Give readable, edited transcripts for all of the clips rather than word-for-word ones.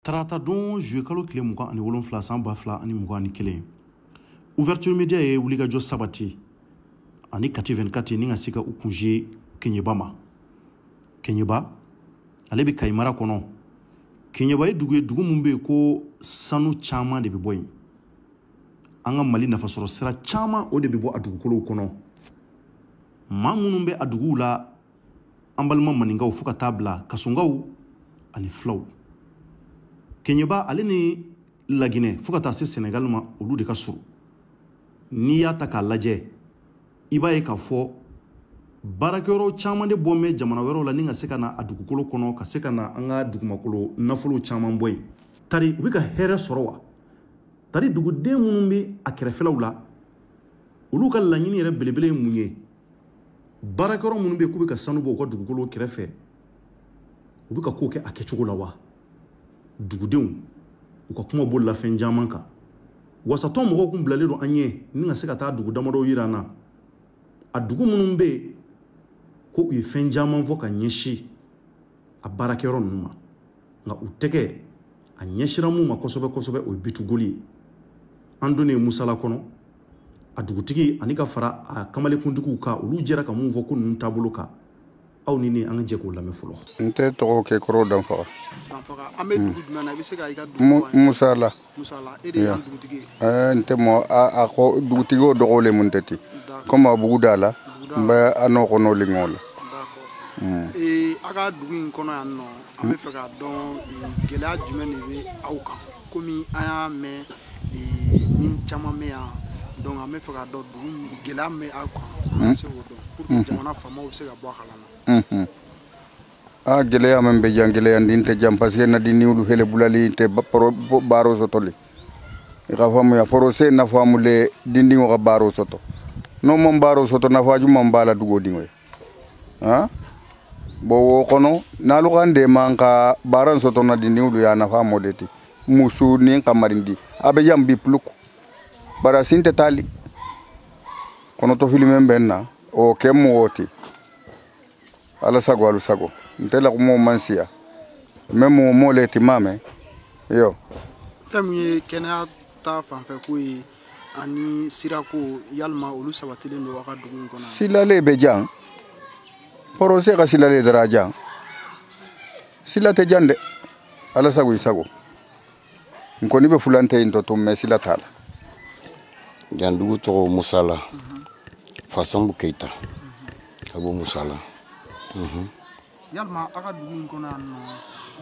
Tarata don juillet kalo tile 27 san 2021 ouverture média ye wulikajɔ sabati ani kati 24 ni ka se ka u kunje Keɲeba ma. Keɲeba ale bɛ Kayi mara kɔnɔ. Keɲeba ye dugu mun bɛ ko sanu caman de bɛ bɔ yen. An ka Mali nafasɔrɔ sira caman o de bɛ bɔ a dugukolow kɔnɔ. Maa minnu bɛ a duguw la an balima maninkaw fo ka taa bila kasongaw ani filaw. Keɲeba ale ni Laginɛ fo ka taa se Senegal ma olu de ka surun. N'i y'a ta k'a lajɛ i b'a ye k'a fɔ baarakɛyɔrɔ caman de bɔ mɛ jamana wɛrɛw la ni ka se ka na a dugukolo kɔnɔ ka se ka na an ka dugumakolo nafolo caman bɔ yen. Tari u bɛ ka hɛrɛ sɔrɔ wa? Tari duguden minnu bɛ a kɛrɛfɛlaw la olu ka laɲini yɛrɛ belebele ye mun ye? Baarakɛyɔrɔ minnu bɛ yen k'u bɛ ka sanu bɔ u ka dugukolo kɛrɛfɛ u bɛ ka kow kɛ a kɛcogo la wa? Dugudenw u ka kuma boli la fɛn caman kan. Wasatɔn mɔgɔw kun bilalen don an ɲɛ ni ka se ka taa dugu damadɔw yira an na. A dugu minnu bɛ yen ko u ye fɛn caman fɔ ka ɲɛsin a baarakɛyɔrɔ ninnu ma nka u tɛgɛ a ɲɛsira mun ma kosɛbɛ kosɛbɛ o ye bitugoli ye. An donnen Musala kɔnɔ a dugutigi ani ka fara a kamalenkuntigiw kan olu jɛra ka mun fɔ ko ninnu taabolo kan aw ni ne an ka jɛ k'o lamɛn fɔlɔ. N tɛ tɔgɔ kɛ kɔrɔ Danfaga. An bɛ dugu jumɛn na i bɛ se ka i ka dugu fɔ an ye? Musala. Musala e de y'an dugutigi ye? N tɛ mɔ a ko dugutigi o dɔgɔlen mun tɛ ten comme a bugu da la n bɛ a nɔ kɔnɔ liŋɔ la. A ka dugu in kɔnɔ yan nɔ an bɛ fɛ k'a dɔn gɛlɛya jumɛn de bɛ aw kan komi an y'a mɛn min caman bɛ yan donc an bɛ fɛ k'a dɔn dugu gɛlɛya min bɛ aw kan an ka se k'o dɔn pour que jamana faamaw bɛ se ka bɔ a kalama. Gɛlɛya min bɛ jan gɛlɛyandi tɛ jan parce que nadi ni olu hele bulali tɛ baaro sɔtɔli i ka faamuya forose nafa mu le dindiŋo ka baaro sɔtɔ n'o man baaro sɔtɔ nafa juman b'a la dugodinŋo ye bon wo kɔnɔ n'alu kan dema ka baara sɔtɔ na dindiŋolu y'a nafa mo de ti musu ni ka marindi a bɛ jan bi pluk bara sin tɛ taali kɔnɔtɔ filimen bɛ na o kɛ mɔgɔ ti ala sago alu sago nte la mo mansia même mo le timame yo fɛn min ye kɛnɛya ta fanfɛ ko ye ani sirako yalima olu sabatilen don a ka dugu in kɔnɔ? Silale bɛ jan porose ka silale dara jan sila tɛ jan dɛ ala sago i sago n kɔni bɛ fulante in tɔ to mais sila t'a la. Jan dugu tɔgɔ Musala Fasambu Keita ka bɔ Musala. Yalima a ka dugu in kɔnɔ yan nɔ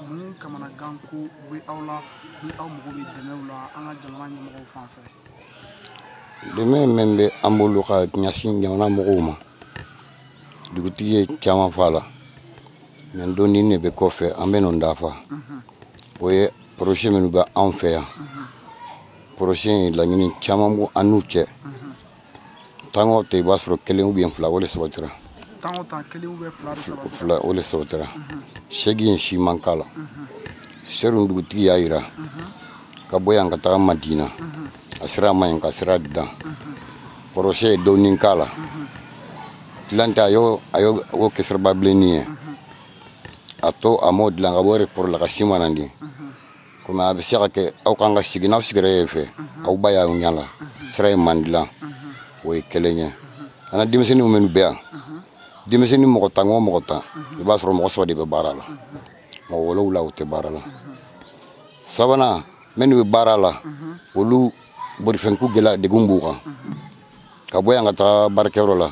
mun kamanagan ko bɛ aw la ni aw mago bɛ dɛmɛw la an ka jamana ɲɛmɔgɔw fan fɛ? Dɛmɛ min bɛ an bolo ka ɲɛsin jamana mɔgɔw ma dugutigi ye caman fɔ a la mais donni ne bɛ kɔfɛ an bɛ nin dafa o ye projet minnu bɛ anw fɛ yan projet in laɲini caman b'u an n'u cɛ tan o tan i b'a sɔrɔ kelen ou bien fila o de sabatira. Fila o le sabatira segi in si man k'a la seru dugutigi y'a yira ka bɔ yan ka taga Madina a sira man ɲi ka sira dan projet ye dɔɔnin k'a la dilante a y'o kɛ siraba bilenni ye a to a m'o dilan ka bɔ report la ka si mana di komi a bɛ se ka kɛ aw kan ka sigi n'aw sigira yen fɛ aw ba y'aw ɲɛ la sira ye man dilan o ye kelen ye ana denmisɛnninw minnu bɛ yan denmisɛnnin mɔgɔ tan o mɔgɔ tan i b'a sɔrɔ mɔgɔ 3 de bɛ baara la mɔgɔ 7 u tɛ baara la sabanan minnu bɛ baara la olu borifɛnko gɛlɛya degun b'u kan ka bɔ yan ka taa baarakɛyɔrɔ la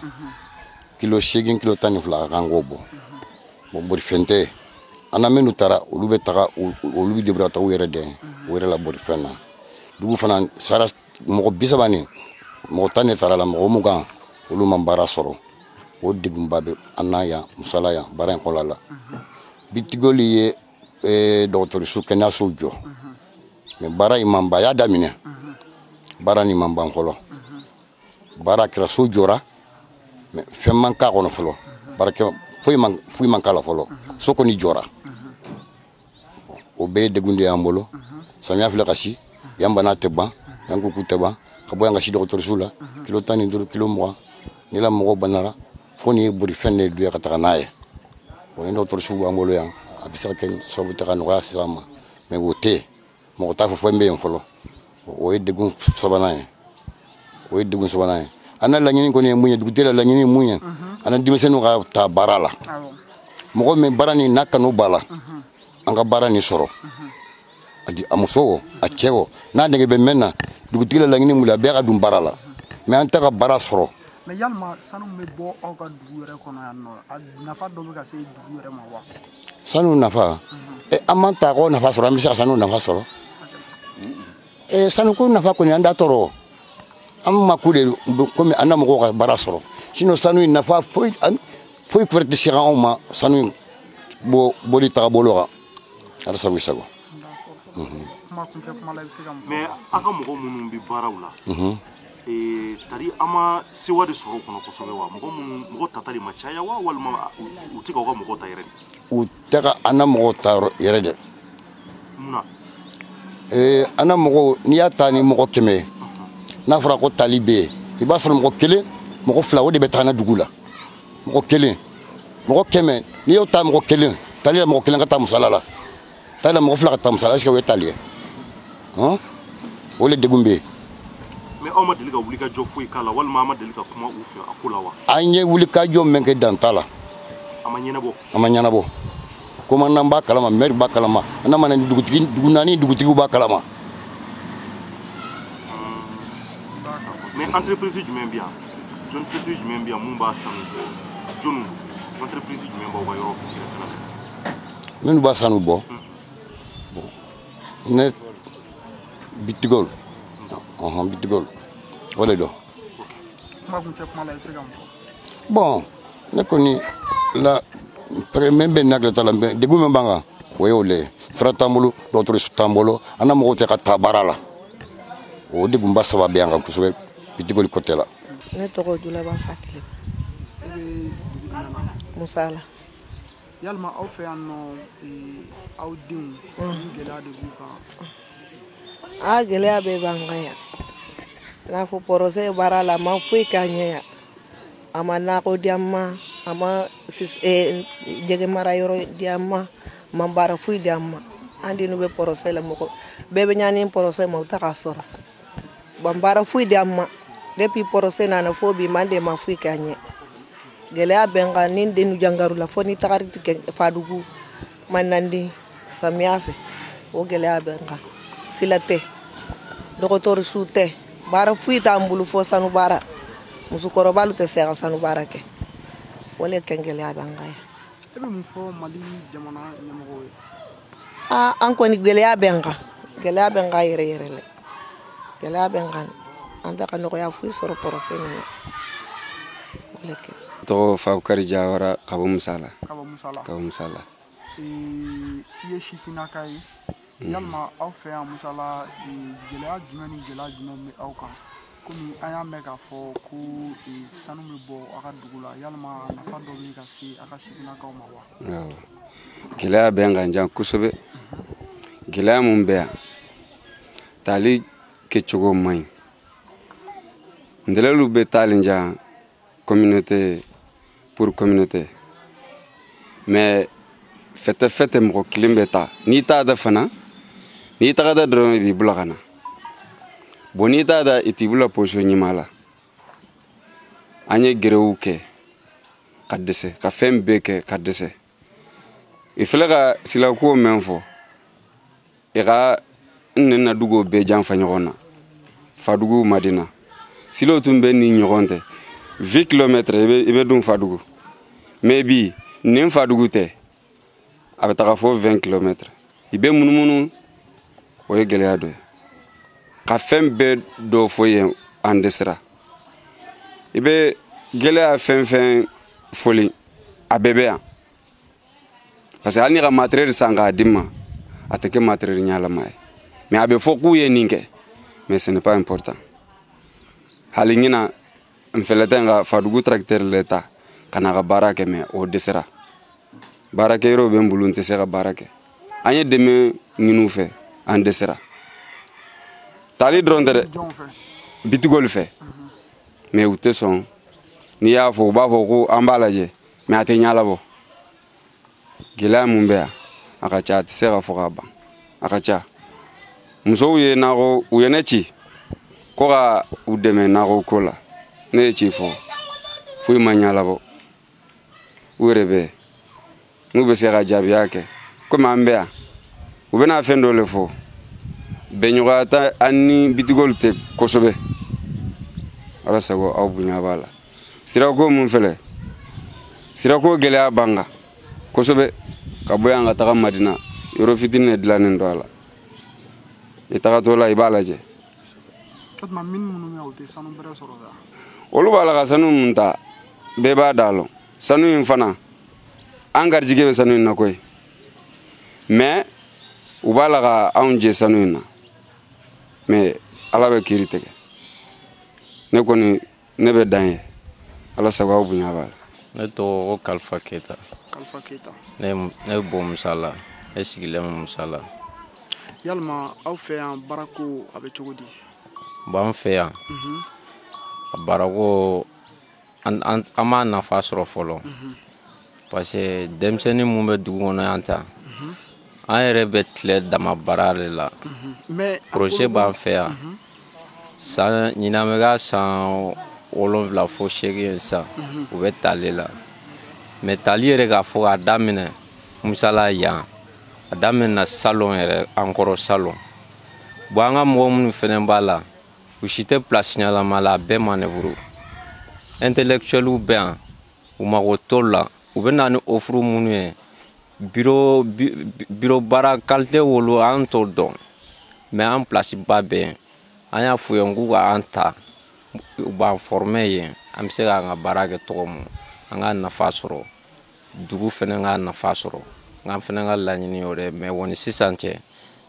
kilo 8 kilo 12 ka kan k'o bɔ bon borifɛn tɛ an na minnu taara olu bɛ taga olu bɛ debrouiller u yɛrɛ dɛn u yɛrɛ la borifɛn na dugu fana sara mɔgɔ 30 ni mɔgɔ 10 de taara la mɔgɔ 20 olu man baara sɔrɔ o degunba bɛ an na yan Musala yan baara in kɔnɔna la bitigoli ye dɔgɔtɔrɔso kɛnɛyaso jɔ mais baara in man ban a y'a daminɛ baara nin man ban fɔlɔ baara kɛra so jɔra mais fɛn man k'a kɔnɔ fɔlɔ baarakɛ foyi man k'a la fɔlɔ so kɔni jɔra o bɛɛ ye degun de y'an bolo samiya filɛ ka si yan bana tɛ ban yan kuku tɛ ban ka bɔ yan ka si dɔgɔtɔrɔso la kilo 15 kilo 20 ni la mɔgɔw banara fo ni borifɛn de duya ka taga n'a ye o ni dɔgɔtɔrɔso b'an bolo yan a bɛ se ka kɛ sababu tɛ ka nɔgɔya sira ma mais wote mo ta fo mbe folo o degun sabana o degun sabana ana la ngini ko ne munya dugutela la ngini munya ana dimesenu ga ta barala mo me barani nakano bala anga barani soro adi amuso a chewo na de be menna dugutela la ngini mula be ga dum barala mais anta ga bara soro mais yalma sanu me bo o ga dugu yere kono ya no nafa do be ga se dugu yere ma wa sanu nafa e amanta ko nafa soro amisa sanu nafa soro e sanu ko nafa ko ni anda toro amma kude ko me anam ko ga bara soro sino sanu nafa foi kwerte sira oma sanu bo boli ta bologa ala sabu sago mais aka mogo munun bi barawla tari ama siwa de soro kono ko sobe wa mogo tatari machaya wa walma utika ko mogo ta yere utaka ana mogo ta yere de muna ana mogo ni atani mogo keme na fara ko talibe iba soro mogo kele mogo fla o de betana dugula mogo kele mogo keme ni yo ta mogo kele tali mogo kele ngata musalala tali mogo fla ngata musala est-ce que we tali hein ole degumbe mais on m'a dit que vous avez fait kala wal mama dit que comment vous fait akula wa anye wuli ka jo menke dantala amanyana bo kuma namba kalama mer ba kalama na mana dugutigi dugunani dugutigi ba kalama mais entreprise du même bien jeune entreprise du même bien mumba sanu jeune entreprise du même ba yoro men ba sanu bo ne bitigol bitigol wala do bon ne koni la premier ben nagla talambe de guma banga woyole fratamulu d'autres stambolo ana mo te kata barala o de gumba saba bianga kusube bitigol kotela ne to jula ba sakile musala yalma aw fe anno aw dim ngela de buka a gelea be bangaya na fo porose barala ma fu kanya ama na ko diamma ama jege mara yoro diamma mambara fu diamma andi no be porose la moko bebe nyani porose ma ta kasoro bambara fu diamma depuis porose na na fo bi mande ma fu kanya gelea benga nin denu jangaru la fo ni takari fadugu manandi samiafe o gelea benga silate doktor sute bara fuita ambulu fo sanu bara musukoro balu te sera sanu bara ke wala kengele abangaya ebe mu fo mali jamana nyamgo an ko ni gele abenga yere le gele abenga anda kan ko ya fu soro porosene wala ke to fa kari jawara kabo musala ye shifina kai yalma aw fe an musala gelaya jumani me aw kan komi aya me ka fo ko sanu me bo aka dugula yalma nafa do bi ka si aka shifina ka ma wa gelaya benga jan kusobe gelaya mun be tali ke chogo mai ndelalu be talinja communauté pour communauté mais fete mo klimbeta ni ta da fana ni ta da drone bi bulakana bonita da itibula position nyimala anye gereuke kadese ka fembeke kadese iflega sila ko menfo ira nna dugo be jan fanyona fadugu madina silo tumbe ni nyoronte 20 km ibe dum fadugu maybe nim fadugu te abata fo 20 km ibe munumunu oye gelea do ka fembe do foye andesra ibe gelea fen foli abebea parce que ani ga matériel sanga dimma ateke matériel nyala mai mais abe foku ye ninge mais ce n'est pas important halingina mfeletenga fadugu tracteur leta kana ga barake me o desera barake ro be mbulunte se ga barake anye deme nginu fe en desera tali drondere bitigol fe mais outé son ni ya fo ba fo ko ambalaje mais ate nyala bo gila mumbea aka chat se ga fo ga ba akacha muso ye nago u ye ci ko ga u deme nago kola ne ci fo fu manyala bo urebe nu be se ga jabi yake ko mambea u bena fendo le fo be nyugata anni bitigol te kosobe ala sago aw bunya bala sira ko mun fele sira ko gele abanga kosobe ka boyanga ta Madina yoro fitine dilanen do ala ita to la ibala je fatma min munu yawte sanu bere soro da olu bala ka sanu munta beba dalo sanu infana angar jige be sanu na koy mais u bala ka anje sanu na mais ala be kirite ne koni ne be danye ala sago bunya bala ne to Kalfa Keita ne bo musala e sigile musala yalma aw fe yan barako abe cogodi ban fe yan barako ama nafa sɔrɔ fɔlɔ parce que denmisɛnnin mun bɛ dugu kɔnɔ yan ta an yɛrɛ bɛ tile dama baara de la projet b'an fɛ yan san ɲinan bɛ ka san 7 fo 8 san u bɛ tali la mais tali yɛrɛ k'a fɔ k'a daminɛ musala yan a daminɛ salon yɛrɛ an kɔrɔ salon bon an ka mɔgɔ minnu fɛnɛ b'a la u si tɛ place ɲɛnama la a bɛɛ manœuvre intellectuels bɛ yan u mago t'o la u bɛ na ni offre minnu ye bureau baara qualité wolo an t'o dɔn mais an place ba bɛ yen an y'a f'u ye k'u ka an ta u b'an former yen an bɛ se k'an ka baara kɛ cogo min an ka nafa sɔrɔ dugu fɛnɛ ka nafa sɔrɔ nka an fɛnɛ ka laɲini y'o de mais woni sisan cɛ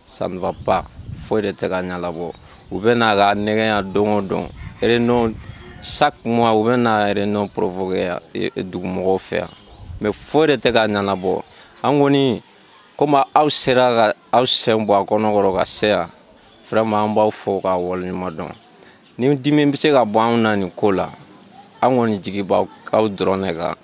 ça ne va pas foyi de tɛ ka ɲɛnabɔ u bɛ na ka nɛgɛya don o don réunion chaque mois u bɛ na réunion provoquer dugumɔgɔw fɛ yan mais foyi de tɛ ka ɲɛnabɔ an kɔni komi aw sera ka aw sen bɔ a kɔnɔkɔrɔ ka se yan vraiment an b'aw fo k'a waleɲuman dɔn ni dimi bɛ se ka bɔ anw na nin ko la an kɔni jigi b'aw dɔrɔn de kan.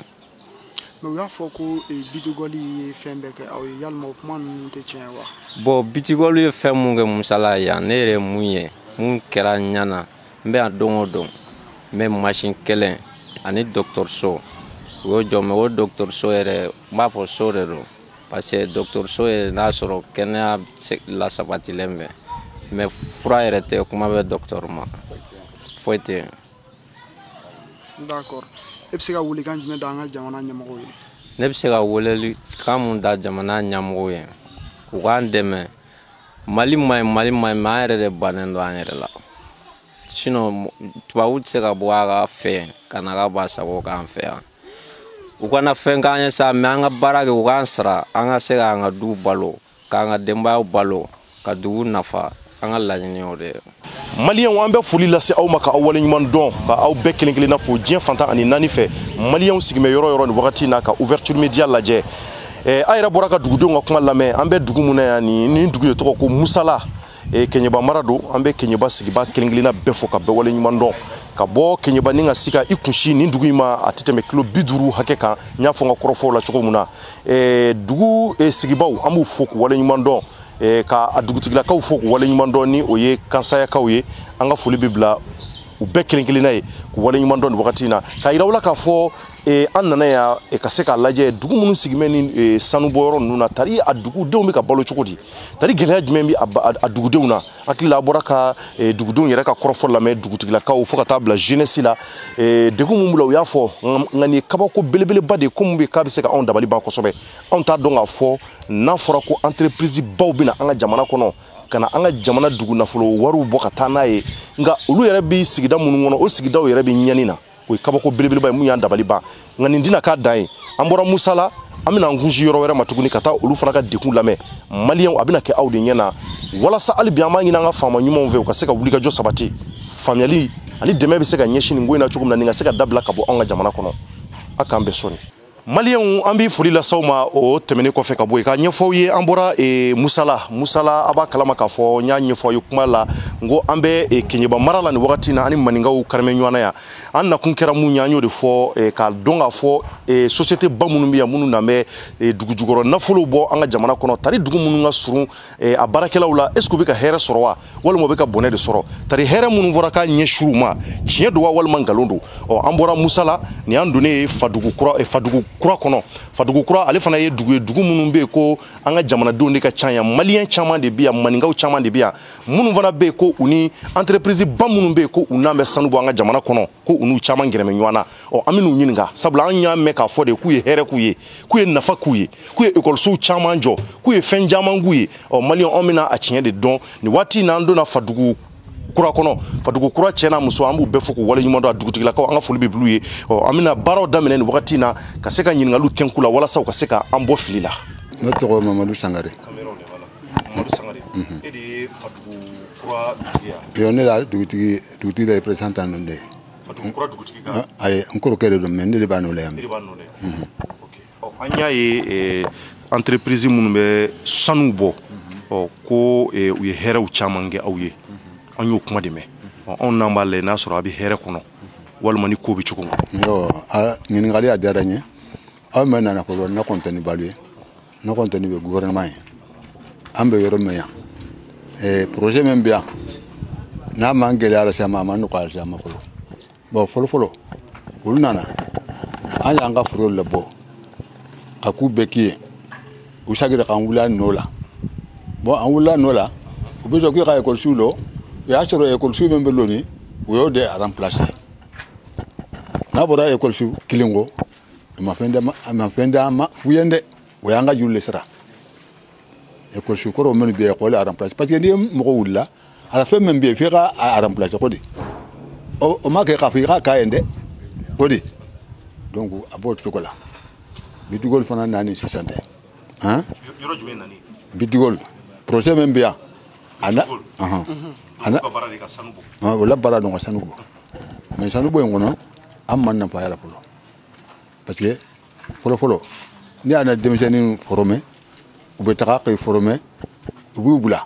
mais u y'a fɔ ko bitigɔli ye fɛn bɛɛ kɛ aw ye yalima o kuma ninnu tɛ tiɲɛ wa. bon bitigɔli ye fɛn mun kɛ musala yan ne yɛrɛ mun ye mun kɛra ɲana n bɛ yan don o don n bɛ machine kelen ani dɔgɔtɔrɔso u y'o jɔ mais o dɔgɔtɔrɔso yɛrɛ n b'a fɔ so de don parce que dɔgɔtɔrɔso yɛrɛ n'a sɔrɔ kɛnɛya lasabatilen bɛ mais fura yɛrɛ tɛ kuma bɛ dɔgɔtɔrɔ ma foyi tɛ yen. d'accord e bɛ se ka welekan jumɛn da an ka jamana ɲɛmɔgɔw ye. ne bɛ se ka welekan mun da jamana ɲɛmɔgɔw ye u k'an dɛmɛ mali ma ɲi mais an yɛrɛ de bannen don an yɛrɛ la sinon tubabu tɛ se ka bɔ a ka fɛ ka na ka ba sago k'an fɛ yan u kana fɛn k'an ye sa mais an ka baara kɛ u k'an sara an ka se k'an ka du balo k'an ka denbayaw balo ka dugu nafa an ka laɲini o de ye. maliyɛnw an bɛ foli lase aw ma ka aw waleɲuman dɔn ka aw bɛɛ kelen kelenna fo diɲɛ fantan ani 4 fɛ maliyɛnw sigimɛ yɔrɔ yɔrɔ ni wagati n'a ka ouverture média lajɛ a yɛrɛ bɔra ka dugudenw ka kuma lamɛn an bɛ dugu mun na yan nin dugu de tɔgɔ ko musala Keɲeba mara don an bɛ Keɲeba sigiba kelen kelenna bɛɛ fo ka bɛɛ waleɲuman dɔn ka bɔ Keɲeba ni ka se ka i kunsi nin dugu in ma a tɛ tɛmɛ kilo 50 hakɛ kan n y'a fɔ n ka kɔrɔfɔw la cogo min na dugu sigibaw an b'u fo k'u waleɲuman dɔn ka a dugutigilakaw fo k'u waleɲuman dɔn ni o ye kansayakaw ye an ka foli bɛ bila u bɛɛ kelen kelenna ye k'u waleɲuman dɔn nin wagati in na ka yiraw la k'a fɔ an nana yan ka se k'a lajɛ dugu minnu sigimɛ ni sanubɔyɔrɔ ninnu na tari a dugudenw bɛ ka balo cogo di tari gɛlɛya jumɛn bɛ a dugudenw na hakili la a bɔra ka dugudenw yɛrɛ ka kɔrɔfɔ lamɛn dugutigilakaw fo ka taa bila jeunesse la degun mun b'u la u y'a fɔ nka nin ye kabako belebeleba de ye ko mun bɛ k'a bɛ se ka anw dabali ban kosɛbɛ anw t'a dɔn k'a fɔ n'a fɔra ko entreprise baw bɛ na an ka jamana kɔnɔ ka na an ka jamana dugu nafolo wariw bɔ ka taa n'a ye nka olu yɛrɛ bɛ sigida minnu kɔnɔ o sigidaw yɛrɛ bɛ ɲani na o ye kabako belebeleba ye mun y'an dabali ban nka nin dina k'a dan ye an bɔra musala an bɛna an kunsi yɔrɔ wɛrɛ ma tuguni ka taa olu fana ka dekun lamɛn maliyɛnw a bɛna kɛ aw de ɲɛna walasa hali bi an b'a ɲini an ka faama ɲumanw fɛ u ka se ka wulikajɔ sabati faamuyali ani dɛmɛ bɛ se ka ɲɛsin nin ko in na cogo min na nin ka se ka dabila ka bɔ an ka jamana kɔnɔ a k'an bɛɛ sɔni Malien an bɛ foli lasaw ma o tɛmɛnen kɔfɛ ka bɔ yen ka ɲɛfɔw ye an bɔra musala a b'a kalama k'a fɔ n y'a ɲɛfɔ ye kuma la n ko an bɛ Keɲeba mara la nin wagati na ani maninkaw karimɛ ɲɔgɔnna yan an nakun kɛra mun ye an y'o de fɔ k'a dɔn k'a fɔ société ba minnu bɛ yan minnu na bɛ dugu jukɔrɔ nafolow bɔ an ka jamana kɔnɔ tari dugu minnu ka surun a baarakɛlaw la est-ce que u bɛ ka hɛrɛ sɔrɔ wa walima u bɛ ka bɔnɛ de sɔrɔ tari hɛrɛ minnu fɔra k'a ɲɛsuru ma tiɲɛ don wa walima nkalon don an bɔra musala nin an donnen Fadugu kura kɔnɔ Fadugu kura ale fana ye dugu minnu bɛ yen ko an ka jamanadenw de ka ca yan malien caman de bɛ yan maninkaw caman de bɛ yan minnu fana bɛ yen ko u ni entreprise ba minnu bɛ yen ko u n'an bɛ sanu bɔ an ka jamana kɔnɔ ko u n'u caman gɛrɛmɛ ɲɔgɔn na an bɛ n'u ɲininka sabula an y'a mɛn k'a fɔ de k'u ye hɛrɛ k'u ye k'u ye nafa k'u ye k'u ye ekɔlisow caman jɔ k'u ye fɛn caman k'u ye malien an bɛna a tiɲɛ de dɔn nin waati in na an donna Fadugu kura kɔnɔ Fadugu kura cɛ n'a muso an b'u bɛɛ fɔ k'u waleɲuman dɔn a dugutigilakaw an ka foli bɛ bulu ye an bɛna baaraw daminɛ nin wagati in na ka se ka ɲininkaliw tɛnku la walasa u ka se ka an bɔ fili la. Ne tɔgɔ Mamadu Sangare. Mamadu Sangare e de ye Fadugu kura dugutigi ye. Ne la dugutigi de représentant ninnu de ye. Fadugu kura dugutigi kan. Ayi n kɔrɔkɛ de don mais ne de b'a n'o la yan. Ne de b'a n'o la yan. Ok an y'a ye entreprise minnu bɛ sanu bɔ ko u ye hɛrɛw caman kɛ aw ye. An y'o kuma de mɛn anw n'an b'a lajɛ n'a sɔrɔ a bɛ hɛrɛ kɔnɔ walima ni ko bɛ cogo min. ɲininkali a diyara n ye aw mɛn nana fɔlɔ ne kɔni tɛ ni balo ye ne kɔni tɛ ni bɛ gouvernement ye an bɛ yɔrɔ min yan projet min bɛ yan n'a man gɛlɛya lase a ma a ma nɔgɔya lase a ma fɔlɔ bon fɔlɔ olu nana an y'an ka foro de bɔ ka k'u bɛɛ k'i ye u sagira k'an wuli a nɔ la bon an wulila a nɔ la u bɛ sɔn k'u ka ekɔlisow lɔ. O y'a sɔrɔ ekɔliso min bɛ loni o y'o de remplacer n'a bɔra ekɔliso kelen kɔ a ma fɛn d'an ma fu ye dɛ o y'an ka juru de sara ekɔliso kɔrɔ minnu bɛ yen ekɔli a remplacer parce que n'i ye mɔgɔ wulila a la fɛn min bɛ yen f'e ka a remplacer ko de o ma kɛ k'a fɔ i k'a k'a ye dɛ o de donc a b'o cogo la bitigol fana nani sisan tɛ yɔrɔ jumɛn nani bitigol projet min bɛ yan ana wala bara dɔn ka sanu bɔ mais sanu bɔ in kɔnɔ an ma nafa y'a la fɔlɔ parce que fɔlɔ ni y'a na denmisɛnnin former u bɛ taga k'i former u b'u bila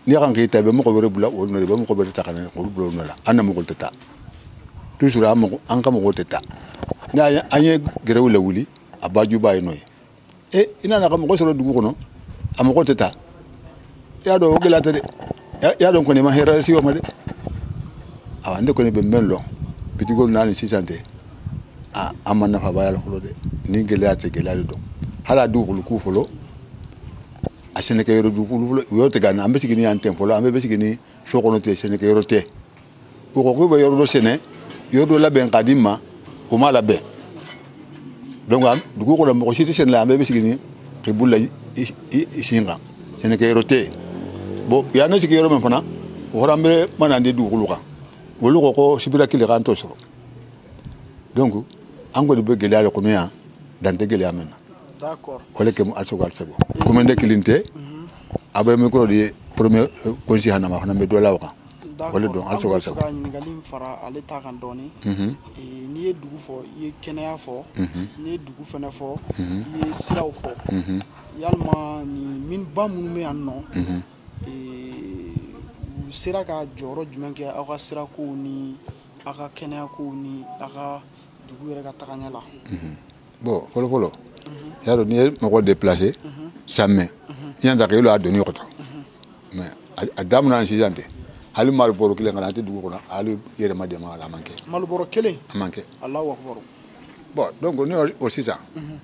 n'i y'a kan k'i ta i bɛ mɔgɔ wɛrɛ bila o nɔ la i bɛ mɔgɔ wɛrɛ ta ka na olu bila o nɔ la an na mɔgɔ tɛ taa toujours an ka mɔgɔw tɛ taa ni an ye gɛrɛw lawuli a baju b'a ye n'o ye i nana ka mɔgɔ sɔrɔ dugu kɔnɔ a mɔgɔ tɛ taa i y'a dɔn o gɛlɛya tɛ dɛ. Ya dɔn kɔni ma hɛrɛ si o ma dɛ awa ne kɔni bɛ mɛn lɔn bitigol n'a ni sisan tɛ an ma nafa b'a la fɔlɔ dɛ ni gɛlɛya tɛ gɛlɛya de dɔn hali a dugukolokow fɔlɔ a sɛnɛkɛyɔrɔ dugukolo fɔlɔ u y'o tigɛ an bɛ sigi ni yan tɛ fɔlɔ an bɛ sigi ni so kɔnɔ tɛ sɛnɛkɛyɔrɔ tɛ o ko k'u bɛ yɔrɔ dɔ sɛnɛ yɔrɔ dɔ labɛn k'a di ma o ma labɛn donc dugu kɔnɔ mɔgɔ si tɛ sɛnɛ la an bɛ sigi ni k'i bolo la i sin kan sɛnɛkɛyɔrɔ tɛ bon ya ne sigi yɔrɔ min fana o fɔra an bɛ mana di dugukolo kan olu ko sibira kelen k'an t'o sɔrɔ donc an kɔni bɛ gɛlɛya de kɔnɔ yan dan tɛ gɛlɛya min na o de kɛmu alisogo alisago commune de kelen tɛ a bɛ micro de premier conseil hanama fana bɛ dɔ la o kan o de don alisogo alisago. ɲininkali in fara ale ta kan dɔɔni n'i ye dugu fɔ i ye kɛnɛya fɔ n'i ye dugu fana fɔ i ye siraw fɔ yalima nin minba minnu bɛ yan nɔ u sera ka jɔyɔrɔ jumɛn kɛ aw ka sirakow ni aw ka kɛnɛyakow ni aw ka dugu yɛrɛ ka tagaɲɛ la. bon fɔlɔ y'a dɔn n'i ye mɔgɔ déplacer samɛ i y'a ta k'e a donni kɔtɔ mais a daminɛ ni sisan tɛ hali malibɔrɔ kelen kana an tɛ dugu kɔnɔ hali yɛrɛ ma dɛmɛ a la a man kɛ. malibɔrɔ kelen a man kɛ. Alahu akibaru. bon donc n'o sisan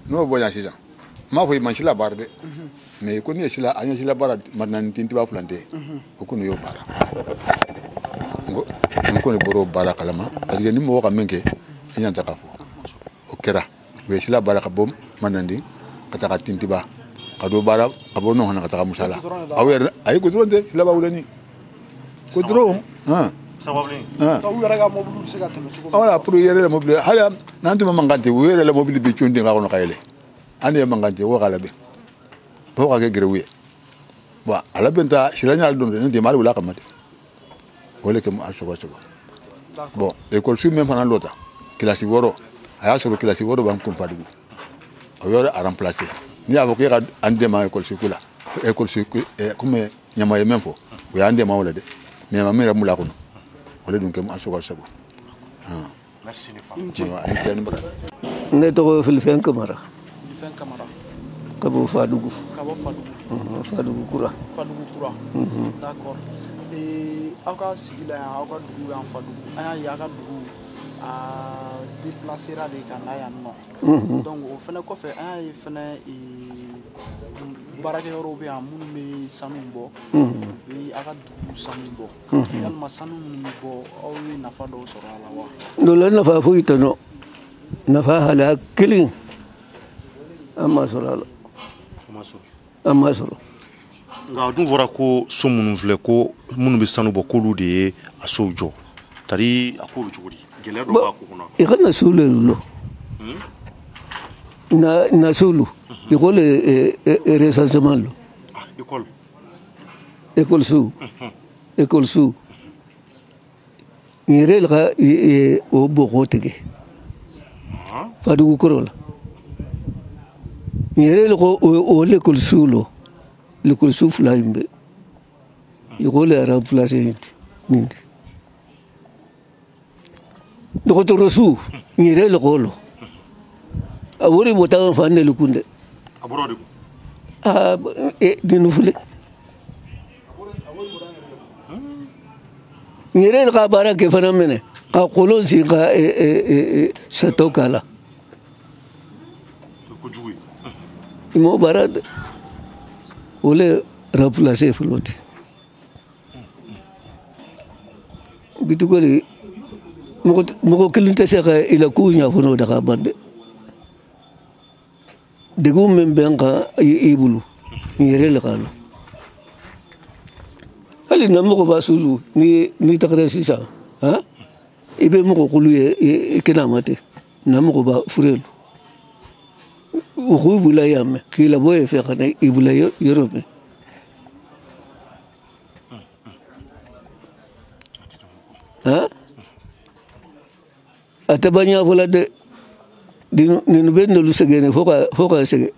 n'o bɔ yan sisan n m'a fɔ i ma si la baara dɛ mais ko n'i ye sila an ye sila baara maintenant tintiba fila tɛ o kɔni y'o baara n kɔni bɔr'o baara kalama parce que ni mɔgɔ ka min kɛ i ɲan ta k'a fɔ o kɛra u ye sila baara ka bɔ manandi ka taga tintiba ka do baara ka bɔ nɔ ka taga musala aw yɛrɛ ayi goudron tɛ sila b'a wuleni goudron u yɛrɛ ka mobili bɛ se ka tɛmɛ cogo min. voilà pour yɛrɛ la mobili hali n'an tun ma mankan tɛ u yɛrɛ la mobili bɛ cun den ka kɔnɔ ka yɛlɛ an de ye mankan tɛ o ka labɛn fo ka kɛ gɛrɛw ye bon a labɛn ta sila ɲa don ne den ma wula kama de o de kɛ a sogo bon école su min fana lɔta kilasi wɔɔrɔ a y'a sɔrɔ kilasi wɔɔrɔ b'an kun Fadugu o yɔrɔ a remplacer ni y'a fɔ k'e ka an dɛmɛ école ko la école comme ɲama ye min fɔ o y'an dɛmɛ o la dɛ mais ɲama min yɛrɛ mun b'a kɔnɔ o de dun kɛ an sɔgɔ sago merci ne tɔgɔ Filifɛn Kamara Filifɛn Kamara ka bɔ Fadugu Fadugu Kura d'accord aw ka sigi la yan aw ka dugu yan Fadugu an y'a ye aw ka dugu a déplacera de ka na yan nɔ donc o fɛnɛ kɔfɛ an y'a ye fɛnɛ baarakɛyɔrɔw bɛ yan minnu bɛ sanu bɔ bi aw ka dugu sanu bɔ yalima sanu minnu bɛ bɔ aw ye nafa dɔw sɔrɔ a la wa n'ola nafa foyi tɛ nɔ nafa hala kelen an ma sɔrɔ a la an ma sɔrɔ nka dun fɔra ko so minnu filɛ ko minnu bɛ sanu bɔ k'olu de ye a sow jɔ tari a ko bɛ cogo di gɛlɛya dɔ b'a ko kɔnɔ i ka na so le lɔ na so lu école recensement lu école so yɛrɛ la ka o bɔgɔ tigɛ Fadugu kɔrɔ la yɛrɛ la ko o l'école so lo l'école so fila in bɛ école remplacer nin dɔgɔtɔrɔso yɛrɛ la ko lo a wari bɔ taa fan de kun dɛ a bɔra de kun dinu file yɛrɛ la ka baara kɛ fana minɛ ka kolon sin ka sato k'a la i m'o baara dɛ o le remplacer fɔlɔ ten bituko de mɔgɔ kelen tɛ se ka i la kow ɲɛfɔ n'o da ka ban dɛ degun min bɛ n kan i bolo n yɛrɛ la k'a lɔ hali na mɔgɔ b'a susu n'i tagara sisan i bɛ mɔgɔ kulu ye kɛnɛma ten na mɔgɔ b'a fure lu o k'u bula yan mɛn k'i labɔ ye fɛ ka na i bula yɔrɔ mɛn a tɛ ban ɲɛfɔ la dɛ nin bɛ n'olu sɛgɛn fo ka sɛgɛn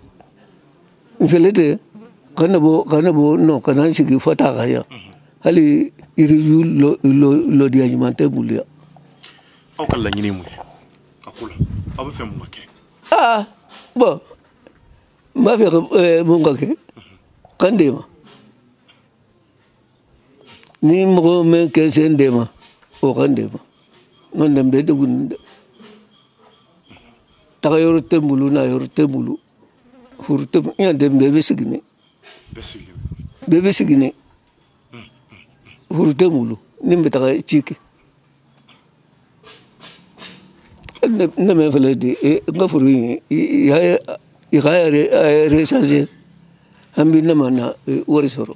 n fɛlɛ tɛ ka ne bɔ non ka na sigi fo taa ka yan hali yiriju lɔdiya ɲuman tɛ bolo yan. aw ka laɲini mun ye a ko la aw bɛ fɛ mun ka kɛ. bon n b'a fɛ mun ka kɛ ka n dɛmɛ ni mɔgɔ min kɛ sen dɛmɛ o ka n dɛmɛ n ka n bɛ degun nin dɛ taga yɔrɔ tɛ n bolo na yɔrɔ tɛ n bolo furu tɛ n yan tɛ bɛɛ bɛ sigi ne bɛɛ bɛ sigi ne furu tɛ n bolo ni n bɛ taga ci kɛ ne mɛ fɛlɛ de n ka furu in i ka recensé an bɛ ne ma na wari sɔrɔ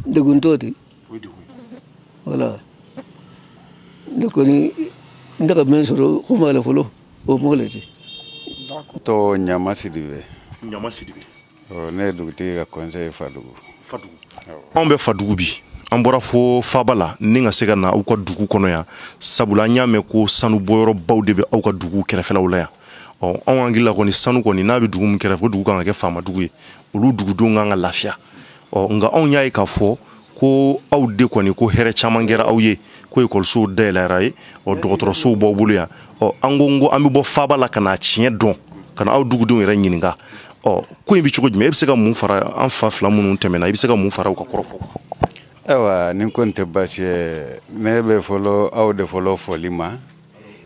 degun t'o ten voilà ne kɔni n tɛ ka min sɔrɔ kuma la fɔlɔ o mɔgɔ le ten. to Ɲama Sidibe ne ye dugutigi ka conseil Fadugu anw bɛ Fadugu bi an bɔra fo Faba la ni ka se ka na aw ka dugu kɔnɔ yan sabula an y'a mɛn ko sanu bɔyɔrɔbaw de bɛ aw ka dugu kɛrɛfɛlaw la yan anw hakili la kɔni sanu kɔni n'a bɛ dugu min kɛrɛfɛ o dugu kan ka kɛ faama dugu ye olu dugudenw kan ka lafiya nka anw y'a ye k'a fɔ ko aw de kɔni ko hɛrɛ caman kɛra aw ye ko ekɔlisow dayɛlɛra ye dɔgɔtɔrɔsow b'aw bolo yan an ko an bɛ bɔ Faba la ka na tiɲɛ dɔn ka na aw dugudenw yɛrɛ ɲininka ko in bɛ cogo jumɛn e bɛ se ka mun fara an fa fila minnu tɛmɛna i bɛ se ka mun fara u ka kɔrɔ fɔ. ayiwa nin ko nin tɛ baasi ye ne bɛ fɔlɔ aw de fɔlɔ fɔli ma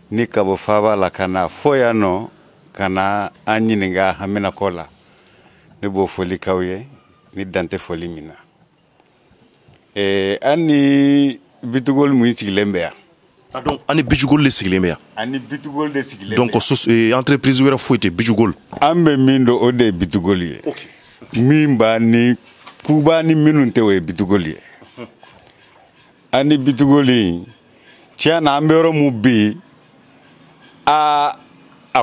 ni ka bɔ Faba la ka na fɔ yan nɔ ka na an ɲininka haminako la ne b'o fɔli k'aw ye ni dan tɛ fɔli min na an ni bitugoli mun sigilen bɛ yan. donc an ni bijugoli de sigilen bɛ yan. an ni bitugoli de sigilen bɛ yan. donc entreprise wɛrɛ foyi tɛ bijugoli. an bɛ min dɔn o de ye bitugoli ye. min b'a ni kuba ni minnu tɛ o ye bitugoli ye. an ni bitugoli tiɲɛ na an bɛ yɔrɔ min bi a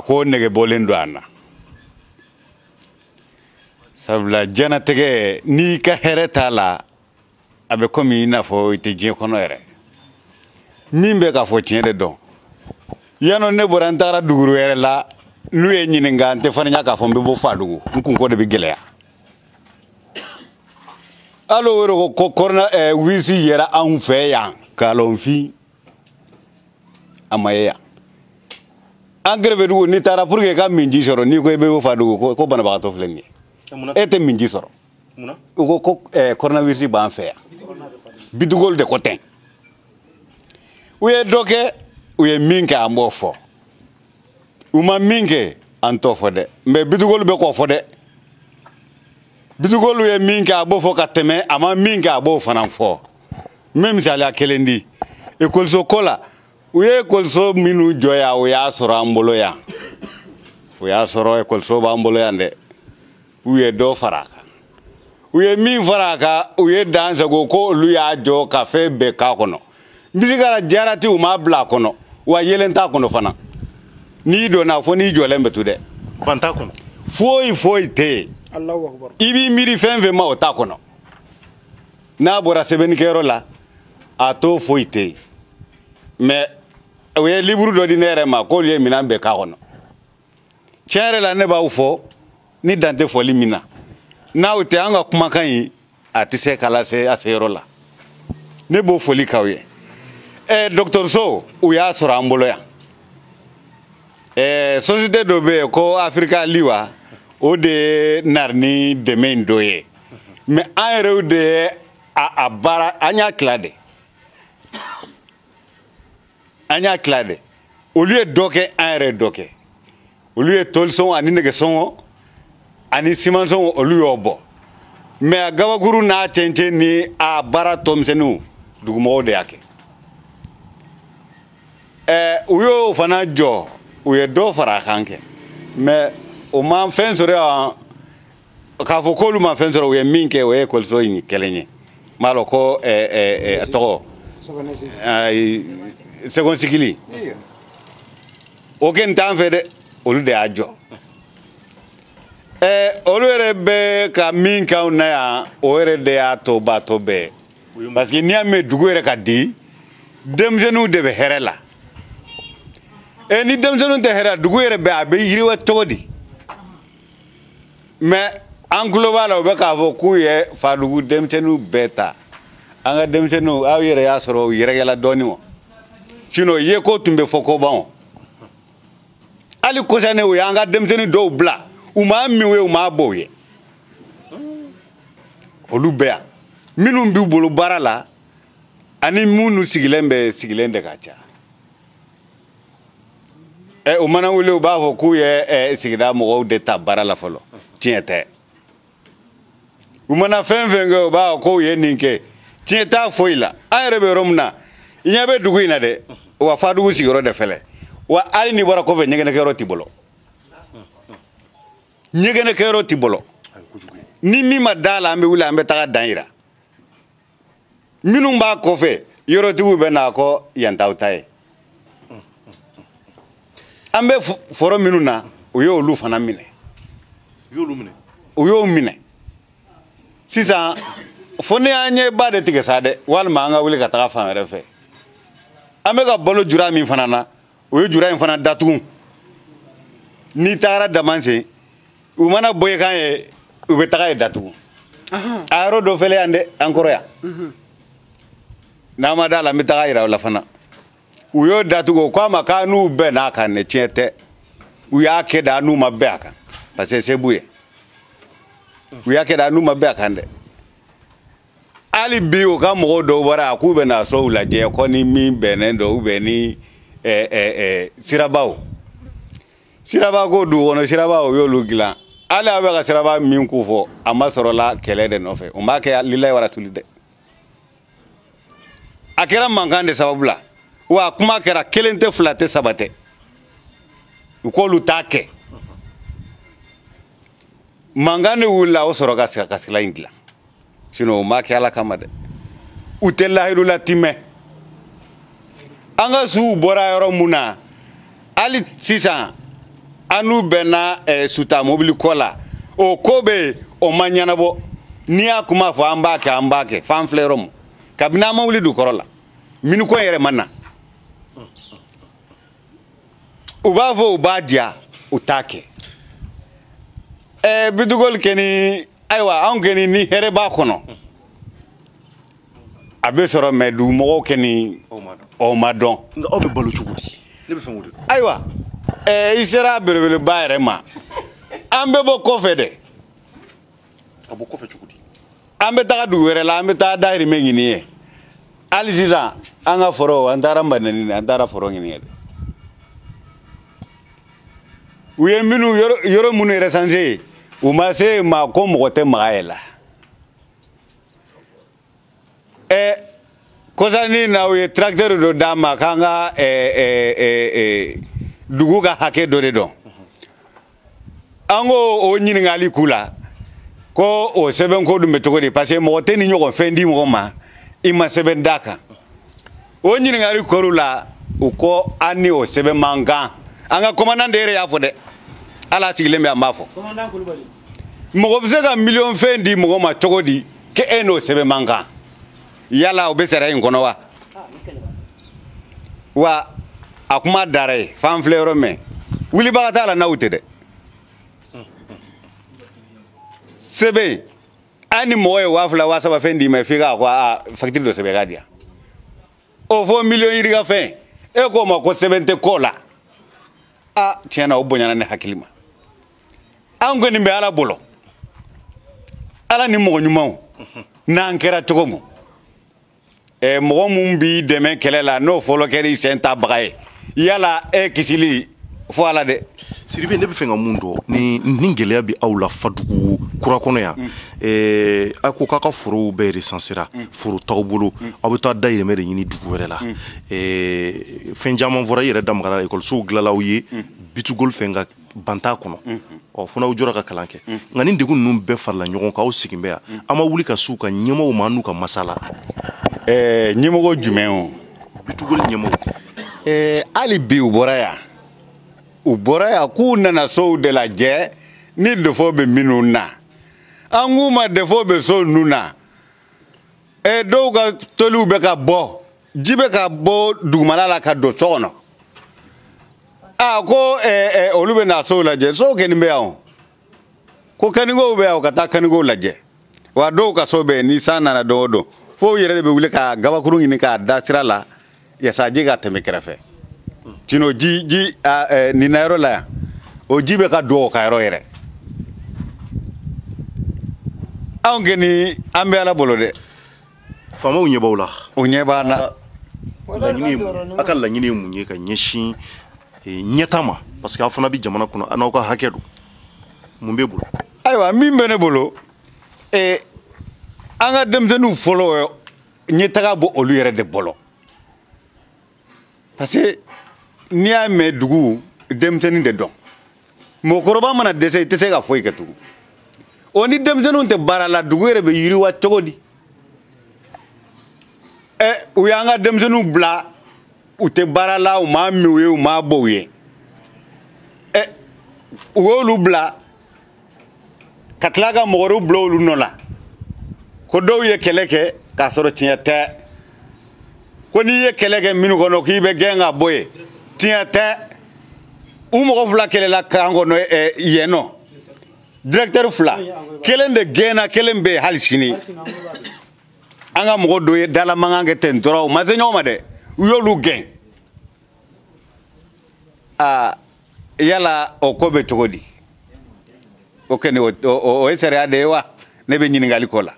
ko nɛgɛbɔlen don an na. sabula diɲɛnatigɛ n'i ka hɛrɛ t'a la a bɛ komi i n'a fɔ i tɛ diɲɛ kɔnɔ yɛrɛ min bɛ k'a fɔ tiɲɛ de dɔn yano ne bɔra n tagara duguru yɛrɛ la n'u ye ɲininka n tɛ fana ɲa k'a fɔ n bɛ bɔ Fadugu n kunko de bɛ gɛlɛya hali o yɛrɛ ko corona virus yɛrɛ anw fɛ yan Kalɔnfin a ma ye yan an kɛrɛfɛ dugu n'i taara pour que ka minji sɔrɔ n'i ko i bɛ bɔ Fadugu ko banabagatɔ filɛ nin ye e tɛ minji sɔrɔ u ko coronavirus b'an fɛ yan bitugolu de ko tɛ u ye dɔ kɛ u ye min kɛ an b'o fɔ u ma min kɛ an t'o fɔ dɛ mais bitugolu bɛ k'o fɔ dɛ bitugolu ye min kɛ a b'o fɔ ka tɛmɛ a ma min kɛ a b'o fana fɔ n bɛ misaliya kelen di ekɔliso ko la u ye ekɔliso minnu jɔ yan o y'a sɔrɔ an bolo yan o y'a sɔrɔ ekɔliso b'an bolo yan dɛ u ye dɔ fara a kan u ye min fara a kan u ye dan sago ko olu y'a jɔ ka fɛn bɛɛ k'a kɔnɔ misigara jarati u m'a bila a kɔnɔ wa yelen t'a kɔnɔ fana n'i donna fo n'i jɔlen bɛ to dɛ ban t'a kɔnɔ foyi tɛ yen Allahu akbar i b'i miiri fɛn fɛn ma o t'a kɔnɔ n'a bɔra sɛbɛnnikɛyɔrɔ la a to foyi tɛ yen mais u ye liburu dɔ di ne yɛrɛ ma k'olu ye minɛn bɛɛ k'a kɔnɔ tiɲɛ yɛrɛ la ne b'aw fɔ ni dan tɛ fɔli min na n'aw tɛ an ka kumakan in a tɛ se ka lase a seyɔrɔ la ne b'o foli k'aw ye dɔgɔtɔrɔso u y'a sɔrɔ an bolo yan société dɔ bɛ yen ko Africa Liwa o de ye nari ni dɛmɛ in dɔ ye mais an yɛrɛw de ye a baara an y'a tila de olu ye dɔ kɛ an yɛrɛ dɔ kɛ olu ye tɔlisɔngɔ ani nɛgɛsɔngɔ ani simansɔngɔ olu y'o bɔ mais a gabakuru n'a cɛncɛn ni a baara tɔmisɛnninw dugumɔgɔw de y'a kɛ u y'o fana jɔ u ye dɔ fara a kan kɛ mais o ma fɛn sɔrɔ yan k'a fɔ k'olu ma fɛn sɔrɔ u ye min kɛ o ye ekɔliso in kɛlen ye n b'a dɔn ko a tɔgɔ seconde cycle o kɛ nin t'an fɛ dɛ olu de y'a jɔ olu yɛrɛ bɛ ka min k'anw na yan o yɛrɛ de y'a to baatɔ bɛɛ parce que n'i y'a mɛn dugu yɛrɛ ka di denmisɛnninw de bɛ hɛrɛ la ni denmisɛnninw tɛ hɛrɛ dugu yɛrɛ bɛ a bɛ yiriwa cogo di mais an tulo b'a la u bɛ k'a fɔ k'u ye Fadugu denmisɛnninw bɛɛ ta an ka denmisɛnninw aw yɛrɛ y'a sɔrɔ u yɛrɛkɛla dɔɔnin wa sinon ye ko tun bɛ fɔ ko ban o hali kɔsanne u y'an ka denmisɛnnin dɔw bila u m'a min ye u m'a bɔ u ye olu bɛɛ yan minnu b'u bolo baara la ani minnu sigilen de ka ca o mana wele u b'a fɔ k'u ye sigida mɔgɔw de ta baara la fɔlɔ tiɲɛ tɛ u mana fɛn fɛn kɛ u b'a fɔ k'u ye nin kɛ tiɲɛ t'a foyi la an yɛrɛ bɛ yɔrɔ min na i ɲɛ bɛ dugu in na dɛ wa Fadugu sigiyɔrɔ de fɛlɛ wa hali n'i bɔra kɔfɛ ɲɛgɛnɛkɛyɔrɔ t'i bolo ɲɛgɛnɛkɛyɔrɔ t'i bolo ni min ma da la an bɛ wuli an bɛ taga dan yira minnu b'a kɔfɛ yɔrɔtigiw bɛ na kɔ yan t'aw ta ye an bɛ foro minnu na u y'olu fana minɛ u y'o minɛ sisan fo ni an ye ba de tigɛ sa dɛ walima an ka wuli ka taga fan wɛrɛ fɛ an bɛ ka balo jura min fana na o ye jura in fana datugu n'i tagara Damansen u mana bɔ i kan ye u bɛ taga ye datugu a yɔrɔ dɔ fɛlɛ yan dɛ an kɔrɔ yan n'an ma d'a la n bɛ taga yira u la fana u y'o datugu o k'a ma k'a n'u bɛɛ n'a kan dɛ tiɲɛ tɛ u y'a kɛ da n'u ma bɛɛ a kan parce que se b'u ye u y'a kɛ da n'u ma bɛɛ a kan dɛ hali bi o ka mɔgɔw dɔw bɔra a k'u bɛ na so u lajɛ ko ni min bɛnnen don ou bien ni sirabaw ko dugu kɔnɔ sirabaw u y'olu dilan hali a bɛ ka siraba min k'u fɔ a ma sɔrɔla kɛlɛ de nɔfɛ u m'a kɛ lilayi waratuli dɛ a kɛra mankan de sababu la wa kuma kɛra kelen tɛ fila tɛ saba tɛ u k'olu t'a kɛ mankan de wulila o sɔrɔ ka sira in dilan sinon u m'a kɛ Ala kama dɛ u tɛ lahidu latimɛ an ka suw bɔra yɔrɔ mun na hali sisan an n'u bɛnna suta mobili kɔ la o ko bɛ yen o ma ɲɛnabɔ n'i y'a kuma fɔ an b'a kɛ f'an filɛ yɔrɔ min kabini an ma wuli dukɔrɔ la miniko yɛrɛ ma na u b'a fɔ u b'a diya u t'a kɛ bitugoli kɛni ayiwa anw kɛni ni hɛrɛ b'a kɔnɔ a bɛ sɔrɔ mais dugumɔgɔw kɛni o ma dɔn nka aw bɛ balo cogo di ne bɛ fɛn o de dɔn ayiwa i sera belebeleba yɛrɛ ma an bɛ bɔ kɔfɛ dɛ ka bɔ kɔfɛ cogo di an bɛ taga dugu wɛrɛ la an bɛ taa dahirimɛ ɲini ye hali sisan an ka foro an taara Mbanɛni an taara foro ɲini ye dɛ u ye minnu yɔrɔ minnu recensé u ma se ma ko mɔgɔ tɛ maga ye la kɔsani na u ye tracteur dɔ d'a ma k'an ka dugu ka hakɛ dɔ de dɔn an ko o ɲininkali k'u la ko o sɛbɛn ko dun bɛ cogo di parce que mɔgɔ tɛ ni ɲɔgɔn fɛn di mɔgɔ ma i ma sɛbɛn d'a kan o ɲininkali kɔr'u la u ko an ni o sɛbɛn man kan an ka commandant de yɛrɛ y'a fɔ dɛ ala sigilen bɛ an b'a fɔ mɔgɔ bɛ se ka miliyɔn fɛn di mɔgɔ ma cogo di k'e n'o sɛbɛn man kan yala o bɛ sariya in kɔnɔ wa wa a kuma dara ye f'an filɛ yɔrɔ min wilibaga t'a la n'aw tɛ dɛ sɛbɛn hali ni mɔgɔ ye 2000 3000 fɛn d'i ma f'i k'a ko facture dɔ sɛbɛn k'a di yan o fɔ miliyɔn yiri ka fɛn e k'o ma ko sɛbɛn tɛ ko la tiɲɛna o bonyana ne hakili ma an kɔni bɛ ala bolo ala ni mɔgɔ ɲumanw n'an kɛra cogo min mɔgɔ mun b'i dɛmɛ kɛlɛ la n'o fɔlɔ kɛra i sen ta baga ye yala kisili fo ala dɛ Sidibe ne bɛ fɛ ka mun dɔn ni gɛlɛya bɛ aw la Fadugu kura kɔnɔ yan a ko k'a ka forow bɛɛ recensera foro t'aw bolo aw bɛ taa dahirimɛ de ɲini dugu wɛrɛ la fɛn caman fɔra i yɛrɛ da magara ekɔlisow dilanla aw ye bitugoli fɛn ka ban t'a kɔnɔ fo n'aw jɔra ka kalan kɛ nka ni degun ninnu bɛɛ farala ɲɔgɔn kan aw sigin bɛ yan an ma wuli ka s'u ka ɲɛmɔgɔw ma n'u ka masala ɲɛmɔgɔ jumɛn o bitugoli ɲɛmɔgɔ hali bi u bɔra yan k'u nana sow de lajɛ ni defo bɛ minnu na an k'u ma defo bɛ so ninnu na dɔw ka toliw bɛ ka bɔ ji bɛ ka bɔ dugumala la ka don so kɔnɔ ko olu bɛ na sow lajɛ sow kɛnin bɛ yan ko kɛnɛkow bɛ yan ka taa kɛnɛkow lajɛ wa dɔw ka so bɛ ni san nana don o don fo yɛrɛ de bɛ wuli ka gabakurun ɲini k'a da sira la yasa ji ka tɛmɛ kɛrɛfɛ tino ji nin na yɔrɔ la yan o ji bɛ ka don o ka yɔrɔ yɛrɛ anw kɔni an bɛ ala bolo dɛ faamaw ɲɛ b'aw la o ɲɛ b'an na a ka laɲini ye mun ye ka ɲɛsin ɲɛta ma parce que aw fana bɛ jamana kɔnɔ a n'aw ka hakɛ don mun b'e bolo ayiwa min bɛ ne bolo an ka denmisɛnninw fɔlɔ ɲɛtaga bɔ olu yɛrɛ de bolo parce que n'i y'a mɛn dugu denmisɛnnin de dɔn mɔgɔkɔrɔba mana dɛsɛ i tɛ se ka foyi kɛ tugun o ni denmisɛnninw tɛ baara la dugu yɛrɛ bɛ yiriwa cogo di u y'an ka denmisɛnninw bila u tɛ baara la u m'a min u ye u m'a bɔ u ye u y'olu bila ka tila ka mɔgɔ wɛrɛw bila olu nɔ la ko dɔw ye kɛlɛ kɛ k'a sɔrɔ tiɲɛ tɛ ko n'i ye kɛlɛ kɛ minnu kɔnɔ k'i bɛ gɛn ka bɔ yen tiɲɛ tɛ u mɔgɔ fila kɛlɛla kan kɔnɔ yen nɔ directeur fila kelen de gɛnna kelen bɛ yen hali sini an ka mɔgɔ dɔ ye dala mankan kɛ ten dɔrɔn u ma se ɲɔgɔn ma dɛ u y'olu gɛn yala o ko bɛ cogo di o kɔni o ye sariya de ye wa ne bɛ ɲininkali k'o la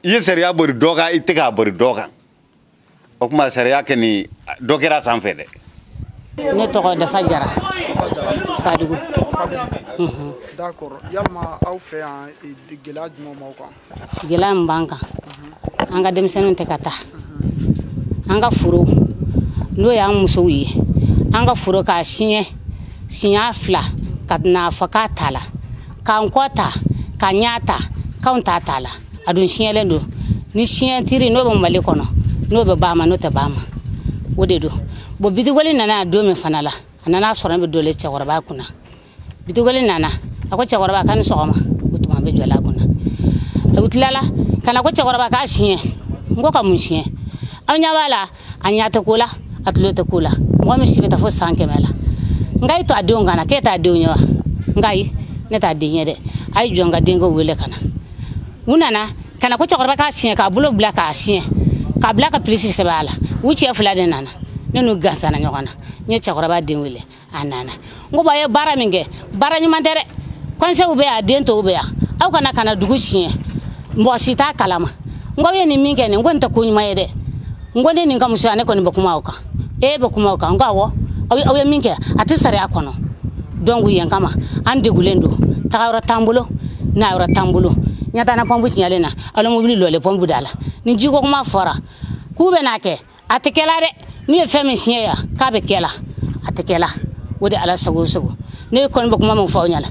i ye sariya bori dɔ kan i tɛ k'a bori dɔ kan o tuma sariya kɔni dɔ kɛra a sanfɛ dɛ. ne tɔgɔ Dafa Jara Fadugu. d'accord yalima aw fɛ yan gɛlɛya jumɛn b'aw kan. gɛlɛya min b'an kan an ka denmisɛnninw tɛ ka taa an ka foro n'o y'an musow ye an ka foro k'a siɲɛ siɲɛ 2 ka n'a fɔ k'a t'a la k'an kɔ ta ka ɲa ta k'anw t'a la a dun siɲɛlen don ni siɲɛ tiri n'o bɛ Mali kɔnɔ n'o bɛ b'a ma n'o tɛ b'a ma o de don bon bitugoli nana a don min fana la a nana sɔrɔ ne bɛ dole cɛkɔrɔba kunna bitugoli nana a ko cɛkɔrɔba k'a ni sɔgɔma o tuma an bɛ jɔla kunna u tilala ka na ko cɛkɔrɔba k'a siɲɛ n ko ka mun siɲɛ aw ɲɛ b'a la a ɲa tɛ ko la atlote kula mo mi sibeta fo sanke mela ngai to adon kana ke ta adon yawa ngai ne ta dinye de ay jonga dingo wele kana unana kana ko chakora ka sien ka bulo black ka sien ka black ka plisi se bala wuci afla de nana ne no gasa na nyokana nye chakora ba din wele anana ngo ba ye bara minge bara nyuma dere konse ube ya dento ube ya au kana dugu sien mbo sita kalama ngo ye ni minge ne ngo nta kunyuma yede ngo ne ninga mushane ko ni bakuma oka bakuma oka ngo awo aw ye minge atisare akono dongu yen kama ande gulendo tagawra tambulo na yora tambulo nyata na pombu nyale na alo mobili lole pombu dala ni jigo kuma fora kube nake atekela de ni femi shiya ka be kela atekela wodi ala sago ne kon be kuma mo fa nyala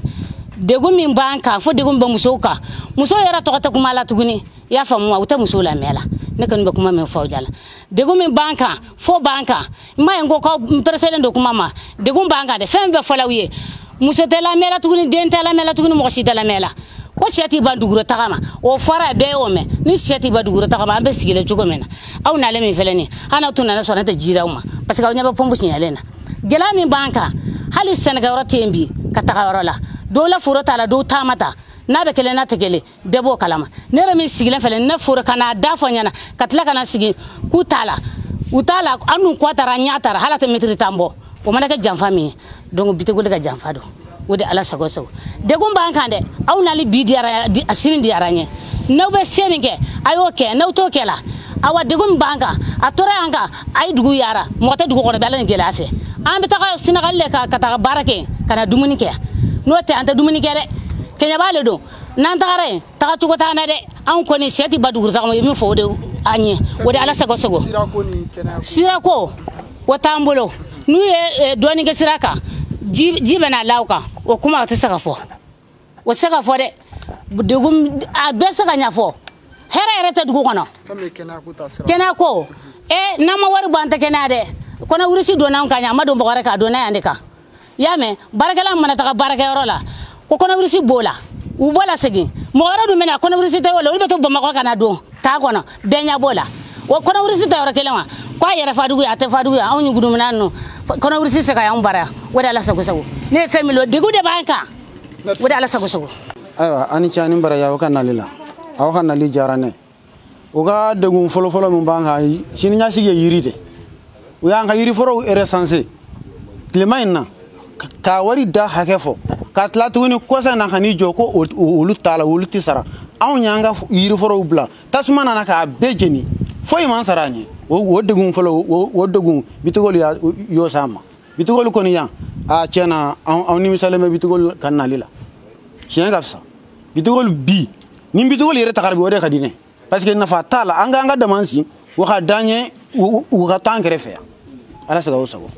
degu min banka fo degu be musoka muso yara to ta kuma la tuguni ya fa mo wuta muso la mela ne kon be kuma men fa jala degu min banka fo banka ma ngo ko president do kuma ma degu banka de fem be fola wiye muso de la mela tuguni den de la mela tuguni mo si de la mela ko seti banduguro tagama o fara be o me ni seti banduguro tagama be sigile jogo mena aw na le mi feleni ana tuna na sona ta jira uma parce que nyaba pombu nyalena gela mi banka hali senegal rotembi ka tagawara la do la furo tala do tamata na be kele na tegele bebo kalama nere mi sigile fele na furo kana dafo nyana katla kana sigi kutala utala anu kwatara nyatara hala te metri tambo o manaka jamfa mi donc bitegol ga jamfa do wodi ala sago degum bankande aw nali bidiara asini diaranye no be seninge ayo ke no to kela awa degum banka atora anga ay dugu yara mota dugu ko dalen gela fe ambe ta Senegal le ka kata barake kana dumuni ke no te anta dumuni ke de kenya bale do nan tagare ta tugo ta na de an ko ni seti badugur ta mo mi fo de anye wodi ala sago sira ko watambulo nu ye doni ke siraka jibe na lauka o kuma ta saka fo o saka fo de degum a be saka nya fo hera ta dugu kono kena ko nama wari banta kena de kono urisi do nan kanya mado mbore ka do na yandika yame barakala mana ta baraka rola ko kono urisi bola u bola segi mo wara do mena kono urisi ta wala ulbe to bama ko kana do ta kono benya bola o kono urisi ta yora kelema ko yere fadugu ya te fadugu ya awni gudu menanno kono urisi saka ya mbara wada la sago ne family de gude banka wada la sago aywa ani chani mbara ya wakana lila awakana li jarane uga degum folo mun banka sini nya sige yirite uya nga yiri foro recenser clemaina ka wari da hakefo ka tlatuni kosa na khani joko ulu tala ulu tisara aw nyanga yiri foro bla tasmana na ka bejeni foy man saranye wo degum folo wo degum bitugol ya yo sama bitugol ko ni ya a chena aw ni misaleme bitugol kanalila chien gafsa bitugol bi ni bitugol yere takarbi wode khadine parce que na fatala anga damansi wo khadanye wo khatankere fe ala sago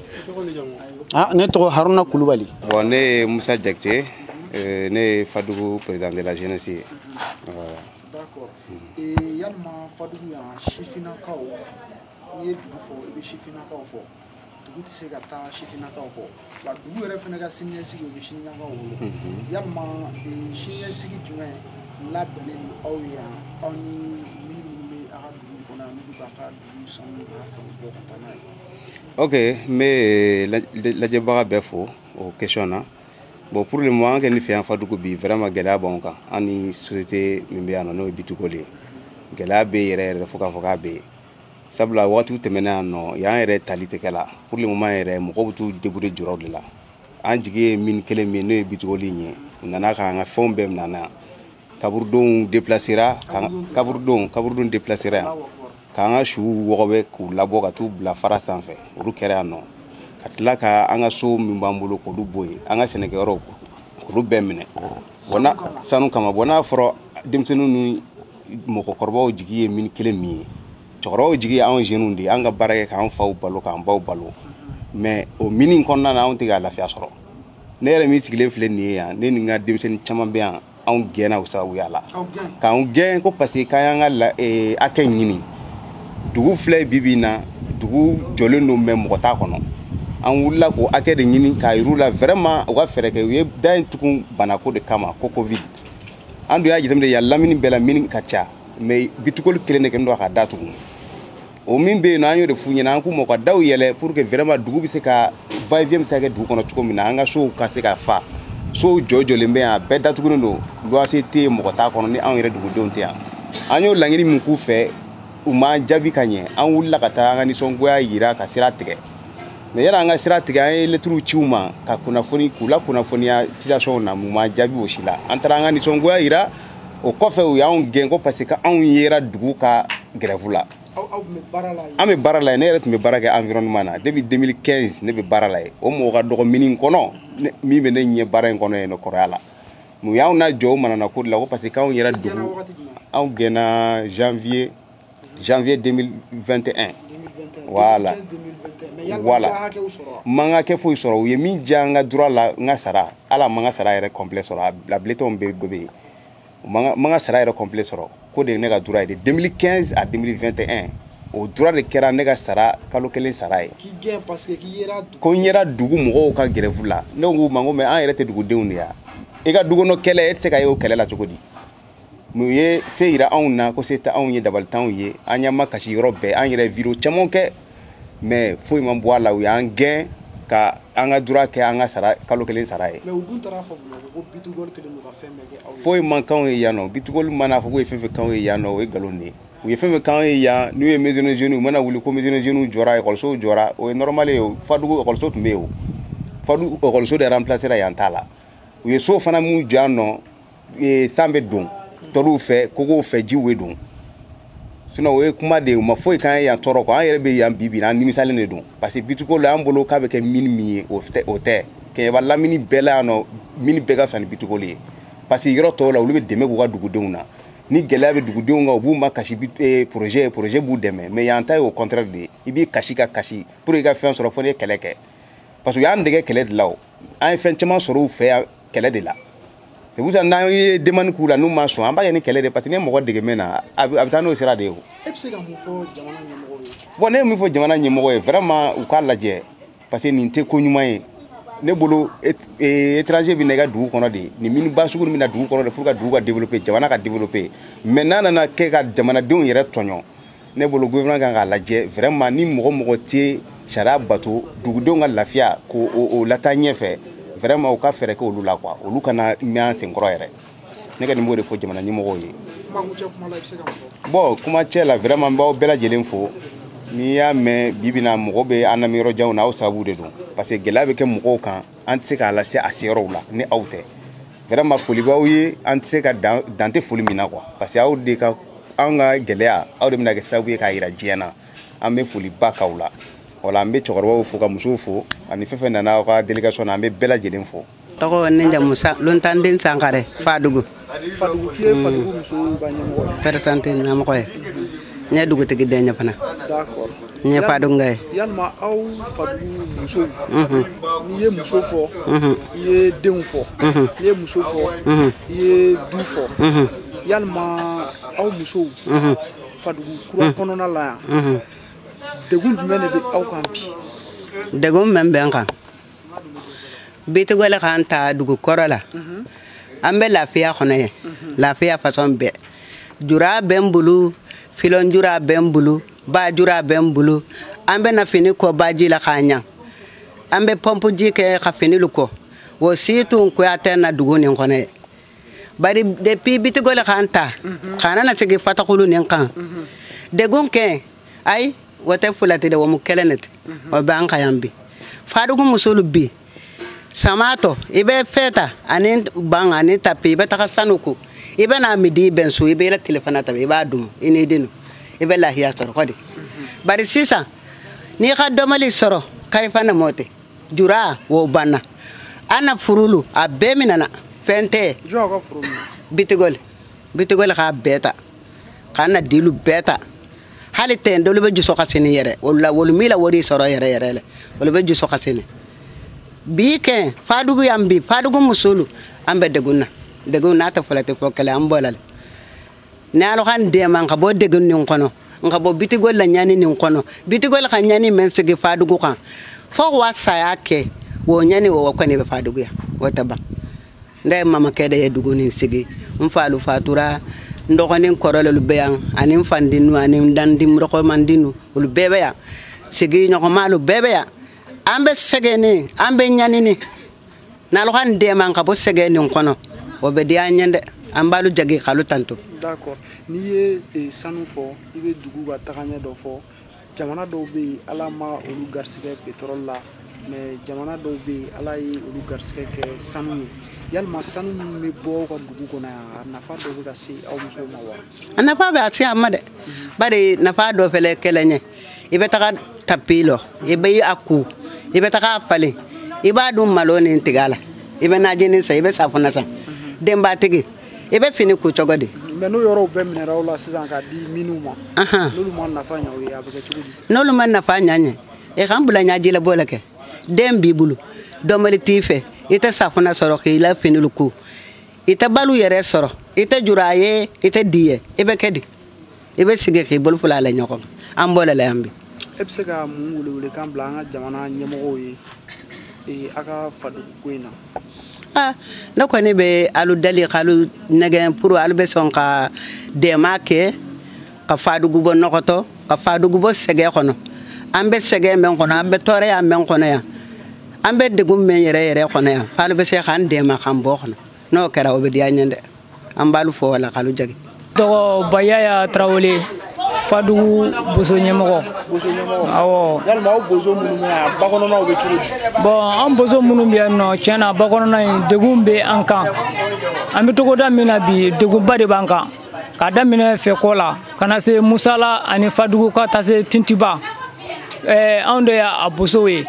ne to Haruna Koulibaly bon ne Moussa Diakité ne Fadougou président de la jeunesse voilà d'accord et yalma Fadougou ya chifina kaw ni dugu fo be chifina kaw fo dugu ti se gata chifina kaw ko la dugu yere fena ga sinye sigi be chifina kaw yalma chifina sigi jume la benen awya oni minimum a dugu kona ni ba ka dugu son afro bo katana. Ok, mais la débat est faux aux questions là. Bon, pour le moment, que nous faisons Fadougou bi vraiment gala bon quand ani société mimbiana no bitugoli. Gala be yere foka be. Sabla watu temena no ya yere talite kala. Pour le moment yere mo ko tu débourer juro de la. Anjige min kele min no bitugoli ni. Nana ka nga fombe nana. Kaburdon déplacera kaburdon déplacera. Kanga shu wogobe ku labo ka tu bla fara sanfɛ olu kɛra no ka tila ka anga so min b'an bolo k'olu boye anga sɛnɛkɛyɔrɔw k'olu bɛɛ minɛ bona sanu kama bona fɔra denmisɛnninw ni mɔgɔkɔrɔbaw jigi ye min kelen min ye cɛkɔrɔbaw jigi ye anw jeunes de an ka baara kɛ k'an faw balo k'an baw balo mais o mini kɔnɔna na anw tɛ ka lafiya sɔrɔ ne yɛrɛ min sigilen filɛ nin ye yan ne ni n ka denmisɛnnin caman bɛ yan anw gɛnna o sababuya la k'anw gɛn ko parce que k'an y'an ka hakɛ ɲini dugu filɛ bibi na dugu jɔlen don mɛ mɔgɔ t'a kɔnɔ an wulila ko hakɛ de ɲini k'a yir'u la vraiment u ka fɛɛrɛ kɛ u ye da in tugun banako de kama ko covid an dun y'a jateminɛ yan lamini bɛɛ la mini ka ca mais bitugoli kelen de kɛlen don a ka da tugun o min be no anyo de fu nyina ku mo ka daw yele pour que vraiment dugu bi se ka va-et-vient se ka dugu kono tuko mina anga so ka se ka fa so jojo le mbe a beda tugu no lo asete mo ta kono ni an yere dugu don te anyo langini mu ku fe u ma jabi kanye an wulla ka ta ngani songoya yira ka sira tige me yara nga sira tige ay letru ciuma ka kuna foni kula kuna foni ya situation na mu ma jabi o shila antara ngani songoya yira o kofe u ya on gengo parce que an yera dugu ka grève la ame barala ne yɛrɛ tun bɛ baara kɛ environnement na depuis 2015 ne bɛ baara la o mɔgɔ ka dɔgɔ mini kɔnɔ min bɛ ne ɲɛ baara in kɔnɔ yen nɔ kɔrɔya la mun y'anw na jɔ o manana ko de la ko parce que k'anw yɛrɛ dugu anw gɛnna janvier 2021 voilà man ka kɛ foyi sɔrɔ u ye min diya n ka droit la n ka sara ala man ka sara yɛrɛ complet sɔrɔ a biletɔnw bɛ dɔ bɛ yen man ka sara yɛrɛ complet sɔrɔ ko de ne ka droit ye de 2015 à 2021 o droit de kɛra ne ka sara kalo kelen sara ye ko n yera dugu mɔgɔw ka grève la ne ko ma ko mais an yɛrɛ tɛ dugudenw de ya i ka dugukɔnɔ kɛlɛ e tɛ se ka ye o kɛlɛ la cogo di mu ye se yira anw na ko se tɛ anw ye dabali t'anw ye an ɲɛ ma kasi yɔrɔ bɛɛ an yɛrɛ video caman kɛ mais foyi ma bɔ a la u y'an gɛn ka an ka droit kɛ an ka sara kalo kelen sara ye foyi man kanw ye yan nɔ bitugoli mana fɔ ko ye fɛn fɛn kanw ye yan nɔ o ye nkalon de ye u ye fɛn fɛn kanw ye yan n'u ye maison de jeunes u mana wuli ko maison de jeunes jɔra ekɔlisow jɔra o ye normal ye o Fadugu ekɔliso tun bɛ yen o Fadugu ekɔliso de remplacera yan t'a la u ye so fana mun jɔ yan nɔ san bɛ don tɔliw fɛ kogow fɛ jiw bɛ don sinon o ye kuma de ye u ma foyi k'an ye yan tɔɔrɔ kɔ an yɛrɛ bɛ yan bi an nimisalen de don parce que bitugoli an bolo k'a bɛ kɛ mini min ye o tɛ kɛɲɛba lamini bɛɛ la yan nɔ mini bɛɛ ka fisa ni bitugoli ye parce que yɔrɔ tɔw la olu bɛ dɛmɛ k'u ka dugudenw na ni gɛlɛya bɛ dugudenw kan u b'u ma kasi projet b'u dɛmɛ mais yan ta ye au contraire de ye i b'i kasi ka kasi pour que i ka fɛn sɔrɔ fo n'i ye kɛlɛ kɛ parce que u y'an dege kɛlɛ de la o an ye fɛn caman sɔrɔ u fɛ yan kɛlɛ de la c'est pour ça n'an ye demande k'u la n'u ma sɔn an b'a kɛ ni kɛlɛ de parce que ni mɔgɔ dege mɛn na a bɛ taa n'o sira de ye o. e bɛ se ka mun fɔ jamana ɲɛmɔgɔw ye. bon ne ye min fɔ jamana ɲɛmɔgɔ ye vraiment u k'a lajɛ parce que nin tɛ ko ɲuman ye ne bolo étranger bɛ na i ka dugu kɔnɔ de nin mini ba sugu bɛ na dugu kɔnɔ de pour que dugu ka développer jamana ka développer mais n'a nana kɛ ka jamanadenw yɛrɛ tɔɲɔ ne bolo gouvernement kan k'a lajɛ vraiment ni mɔgɔ tɛ sariya bato dugudenw ka lafiya k'o lataa ɲɛfɛ vraiment u ka fɛɛrɛ kɛ olu la quoi olu kana mɛn an senkɔrɔ yɛrɛ ne ka nin b'o de fɔ jamana ɲɛmɔgɔw ye. bon kuma cɛ la vraiment n b'aw bɛɛ lajɛlen fo n'i y'a mɛn bibi na mɔgɔ bɛ an lamɛn yɔrɔ janw na aw sababu de don parce que gɛlɛya bɛ kɛ mɔgɔw kan an tɛ se k'a lase a se yɔrɔw la ni aw tɛ vraiment foli b'aw ye an tɛ se ka dan tɛ foli min na quoi parce que aw de ka an ka gɛlɛya aw de bɛna kɛ sababu ye k'a yira diɲɛ na an bɛ foli ba k'aw la wala an bɛ cɛkɔrɔbaw fo ka musow fo ani fɛn fɛn nana aw ka délégation na an bɛ bɛɛ lajɛlen fo. tɔgɔ ne jamu Lontanden Sankare Fadugu. Fadugu k'i ye Fadugu musow ka ɲɛmɔgɔ ye. présidente ɲɛmɔgɔ ye n ye dugutigi den ɲɛ fana. d'accord n ye Fadugu ye. yalima aw Fadugu musow. n'i ye muso fɔ. i ye denw fɔ. n'i ye muso fɔ. i ye du fɔ. yalima aw musow. Fadugu kura kɔnɔna la yan. degun jumɛn de bɛ aw kan bi. degun min bɛ n kan bitigɔle k'an ta dugu kɔrɔ la an bɛ lafiya kɔnɔ ye lafiya fasɔn bɛɛ jura bɛ n bolo filon jura bɛ n bolo ba jura bɛ n bolo an bɛ na fini kɔ baji la k'a ɲa an bɛ pɔmpu ji kɛ ka fini kɔ o si tun koya tɛ na dugu nin kɔnɔ ye bari depuis bitigɔle k'an ta kana na segin fatakulu nin kan degun kɛ ayi o tɛ fulati de o mu kɛlɛ ne tɛ o bɛ an ka yan bi Fadugu musolu bi samatɔ i bɛ fɛta ani ban ani tapi i bɛ taga sanu ko i bɛ n'a midi bɛn so i bɛ yɛlɛ telefɔni ta i b'a dun i n'i den i bɛ lahiya sɔrɔ kɔdi bari sisan n'i ka dɔmali sɔrɔ karifa na mɔ tɛ jura o banna an na furulu a bɛɛ minɛna fɛn tɛ bitigɔli k'a bɛɛ ta k'an na dilu bɛɛ ta hali tɛ dɔlu bɛ jusɔ ka sini yɛrɛ wolu mi la wari sɔrɔ yɛrɛ la wolu bɛ jusɔ ka sini bi kɛ Fadugu yan bi Fadugu musolu an bɛ degun n'a tɛ fɔlɔ tɛ fɔ kɛlɛ an bɔ la ni ala ka n dɛmɛ ka bɔ degun nin kɔnɔ nka bɔ bitigɔli la ɲani nin kɔnɔ bitigɔli ka ɲani mɛ sigi Fadugu kan fo wa saya kɛ wo ɲani wo kɔni bɛ Fadugu yan o tɛ ban ne ye mamakɛ de ye dugu nin sigi n falu fatura ndogoni korole lu beyan anim fandinu anim dandim roko mandinu lu bebeya sigi nyoko malu bebeya ambe segeni ambe nyanini nalokan de man ka bo segeni kono obedia nyende ambalu jagi khalu tanto. D'accord. Ni ye sanu fo ibe dugu ba taganya do fo jamana do be alama olu garsige pétrole la mais jamana do be alay olu garsige ke sanu yalma sanu me bo ko dugu kona nafa do be kasi aw muso ma wa nafa be ati amade bari nafa do fele kelenye ibe taga tapilo ibe aku ibe taga fale iba dum maloni tigala ibe najini sa ibe safuna sa demba tigi ibe fini ku chogodi mais no yoro be minera wala sisan ka di minuma lolu man nafa nya wi abeke chugudi nolu man nafa nyanye e khambula nyaji la bolake dem bibulu domali tife ite safuna soro khila fini luku ite balu yere soro ite juraye ite diye ibe kedi ibe sige khi bol fula la nyoko ambola la ambi ebsega mu wule kan blanga jamana nyemo yi e aka fadu kuina na ko ne be alu dali khalu negen pour alu be son ka demake ka fadu gubo nokoto ka fadu gubo sege kono ambe sege men kono ambe tore ya men kono ya ambe de gum men yere kono ya falu be se khan dema kham bo kono no kera obedi anyande ambalu fo wala khalu jagi do bayaya trawole fadu boso nyemoko awo yalma o bozo munu me bakono na obeturu bon am bozo munu be no chena bakono na degumbe ankan ambi to goda mina bi degumba de banka kada mina fe kola kana se musala ani fadu ka tase tintiba ando ya aboso we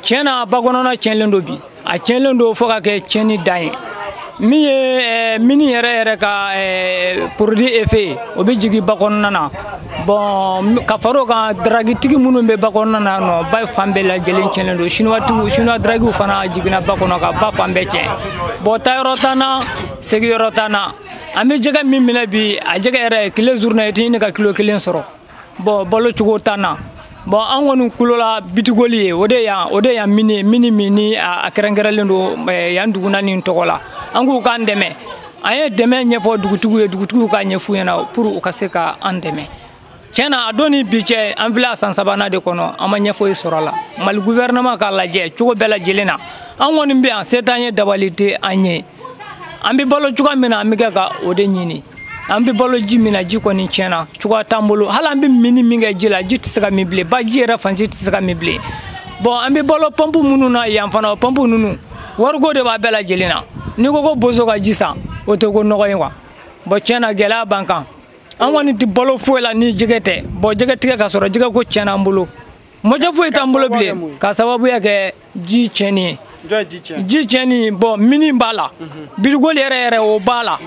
chena bakono na chenlendo bi a chenlendo foka ke cheni dai mi mini yere ka produit effet obi jigi bakon nana bon ka faro ka dragi tigi munu be bakon nana no bay fambe la jelen chenendo chinois dragi fana jigina bakon ka ba fambe che bo tayrotana segirotana ami jega mimina bi a jega yere kilo journée tini ka kilo kilen soro bo bolo chugo tana bon an wonu kulola bitigoli ode ya mini a kerengerelendo yan duguna ni tokola angu kan deme aye deme nyefo dugutugu ka nyefu yana pour ka se ka andeme cena adoni biche en villa sansabana de kono ama nyefo isorala mal gouvernement ka laje chugo bela jelena an woni mbi an setanye dabalite anye ambi bolo chuga mina amiga ka ode nyini ambi bolo jimina jiko ni chena chuga tambolo hala ambi mini minga jila jiti saka mible ba jira fansi saka mible bon ambi bolo pompu mununa yamfana pompu nunu wargo de ba bela jelena ni ko bozo ka jisa o to ko nogo ywa bo chena gela banka an woni ti bolo fuela ni jigete bo jigete ka soro jiga ko chena mbulu moja fu tambolo bile ka sababu yake ji cheni ji cheni bo mini bala birgol yere o bala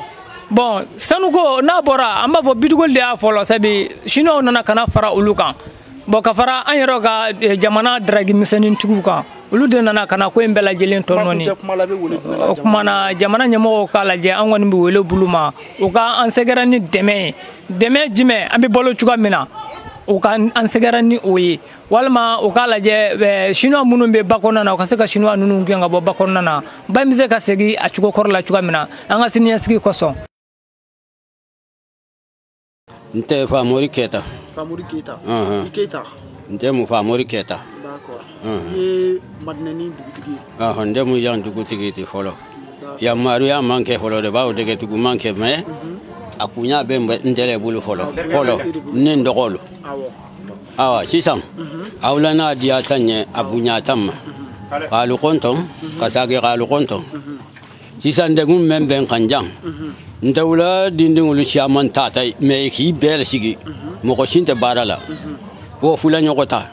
bon sanuko na bora amba fo bitugol de afolo sabi shino nana kana fara ulukan bo ka fara an yero ga jamana dragi misanin tuguka ulu de nana kana ko embela jelen tononi kuma na jamana nyamo kala je an woni bi wele buluma o ka an segerani deme jime ambi bolo chuga mina o ka an segerani oyi walma o kala je shino munun be bakona na o ka seka shino nunu ngenga bo bakona na ba mize ka segi a chugo korla chuga mina anga sinya sigi koso nte Famori Keita. Famori Keita. Keita. Nte mu Famori Keita. D'accord. Ye madneni dugutigi. Nte mu yang dugutigi ti folo. Ya maru ya manke folo de ba o dege tugu manke me. Akunya be ndele bulu folo. Folo nin dogolo. Awa sisam. Awla na dia tanye abunya tamma. Kalu konton kasage kalu konton. Sisan de gum memben kanjang. Ndawla dindingulu siaman tata me ki bel sigi mo ko sinte barala o fula nyokota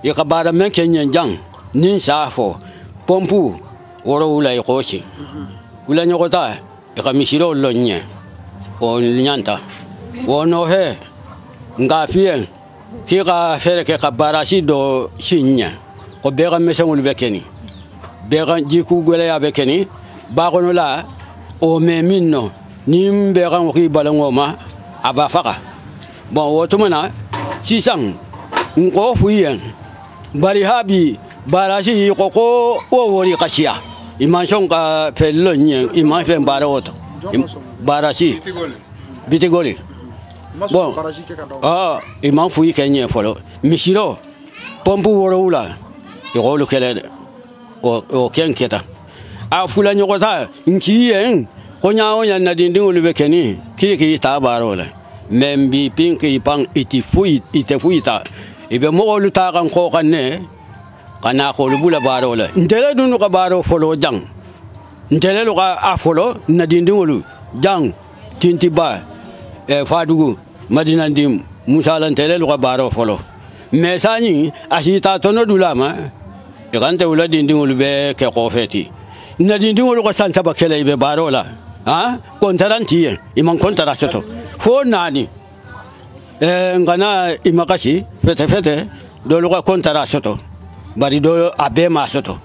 e ka bara men kenyen jang nin safo pompu woro wula e koshi wula nyokota e ka misiro lonye o nyanta o no he nga fien ki ka fere ke ka barasi do sinya ko be ga mesangul bekeni be ga jiku gole ya bekeni ba kono la o me minno nim be ran ri balangoma aba faka bon wotumana sisang ngo fuyen bari habi barashi koko o wori kashia imanshon ka pelonye iman fe barawoto barashi bitigoli bon i man fu ke ɲɛ fɔlɔ misiro pompe wɔrɔw la yɔgɔlu kɛlɛ o kɛn kɛta a fula ɲɔgɔta nci yen ko ɲa o ɲa nadindiŋolu be kɛni k'i ta baaro la mais n bi pin k'i pan i tɛ foyi ta i be mɔgɔlu ta kan kɔ kan ne ka na k'olu bula baaro la ntɛlɛ dunu ka baaro fɔlɔ jaŋ ntɛlɛ lu ka a fɔlɔ nadindiŋolu jaŋ tintiba fadugu madinandim musala ntɛlɛ lu ka baaro fɔlɔ mais saɲi a si ta tɔnɔ dula ma i kan tɛ wula dindiŋolu bɛ kɛ kɔfɛ ten nadindiŋolu ka san saba kɛlɛ i be baaro la kontaran ti yen i man kontara soto fo naani ngana i makasi fete dolu ka kontara soto bari do a bɛɛ ma soto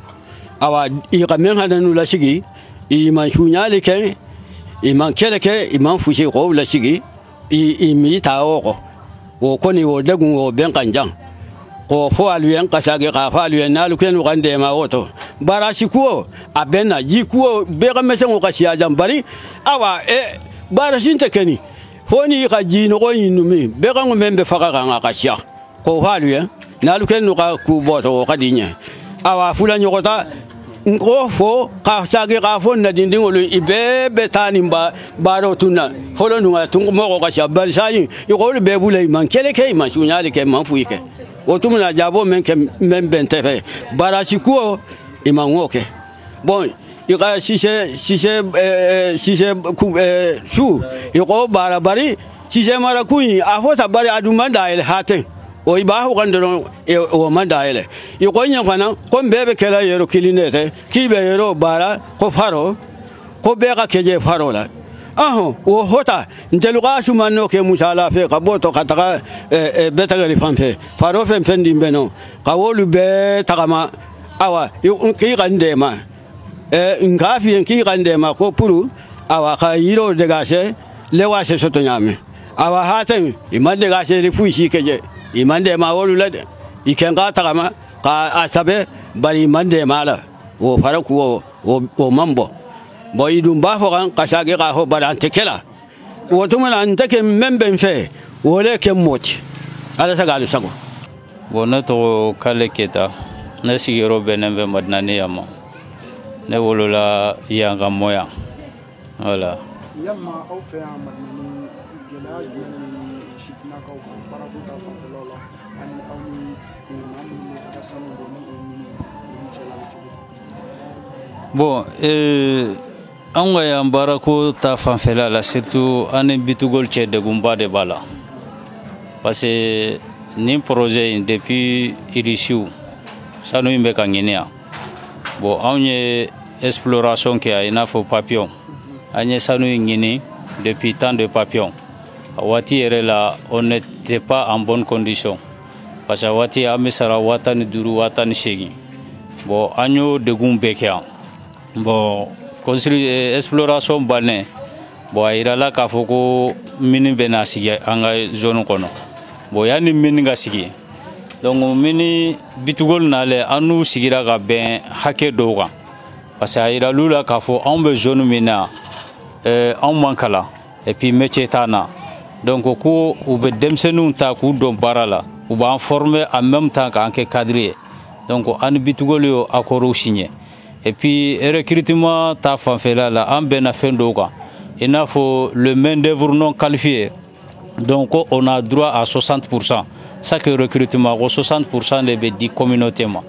awa i ka men hananu la sigi i man suɲali kɛ i man kɛlɛ kɛ i man fusi kɔw la sigi i mi ta o kɔ o kɔni o degun o bɛn kan jan ko fo aluyen kasage ka fa aluyen nalu ken wande ma woto barasi ko abena jikuo be ga mesen ko kasiya jambari awa barasi te keni foni ka jino ko yinumi be ga ngombe faka ga kasiya ko fa aluyen nalu ken ka ku boto ka dinya awa fula nyokota ngo fo ka sage ka fo na dindingolo ibe betani mba baro tuna holo nunga tungu mo ka sha barsayi yoko be bule man kele ke man sunyali ke man fuike otumuna jabo men ke men bentefe barasi ko imangoke bon ika sise su yoko barabari sise mara kuyi afota bari adumanda el haten o iba ho gandoro o mandaele yoko nyafana ko mbebe kala yero kilinete kibe yero bara ko faro ko be ka keje faro la o hota nteluka sumano ke musala fe ka boto kataka betaga li fanfe faro fen fendi beno ka wolu be tagama awa ki gandema ngafi ki gandema ko puru awa ka yiro degase lewa se soto nyame awa haten imande gase ri fuishi keje imande ma wolu lade ikenga tagama ka asabe bari imande mala o fara ku o mambo boy dum ba fo kan kasage ka ho baran tekela wotumana antake memben fe wole ke moti ala sagalu sago bonato kale keta na sigiro benembe madnani yama ne wolola yanga moya wala yamma au fe madnani gela gela shifna ka ko para ko ta fa lola ani au ni mamu ne ka sanu do ni bon an ka yan baarako ta fanfɛla la surtout an ni bitugol cɛ degunba de b'a la parce que nin projet in depuis irisiw sanu in bɛ ka ɲini yan bon anw ye exploration kɛ i n'a fɔ papillon an ye sanu in ɲini depuis temps de papillon a waati yɛrɛ la on n'était pas en bonne condition parce que a waati an bɛ sara 15,000 18,000 bon an y'o degun bɛɛ kɛ yan bon exploration bannen bon a yirala k'a fɔ ko mini bɛna sigi an ka zone kɔnɔ bon yanni mini ka sigi donc mini bitugol nalen an n'u sigira ka bɛn hakɛ dɔw kan parce que a yiral'u la k'a fɔ anw bɛ zone min na anw man kalan et puis métier t'an na donc ko u bɛ denmisɛnninw ta k'u don baara la u b'an former en même temps k'an kɛ cadre ye donc an ni bitugol y'o accord signé et puis recrutement ta fanfɛla la an bɛnna fɛn dɔw kan i n'a fɔ le main d'œuvre non qualifié donc on a droit à 60%. Chaque recrutement ko 60% de bɛ di communauté ma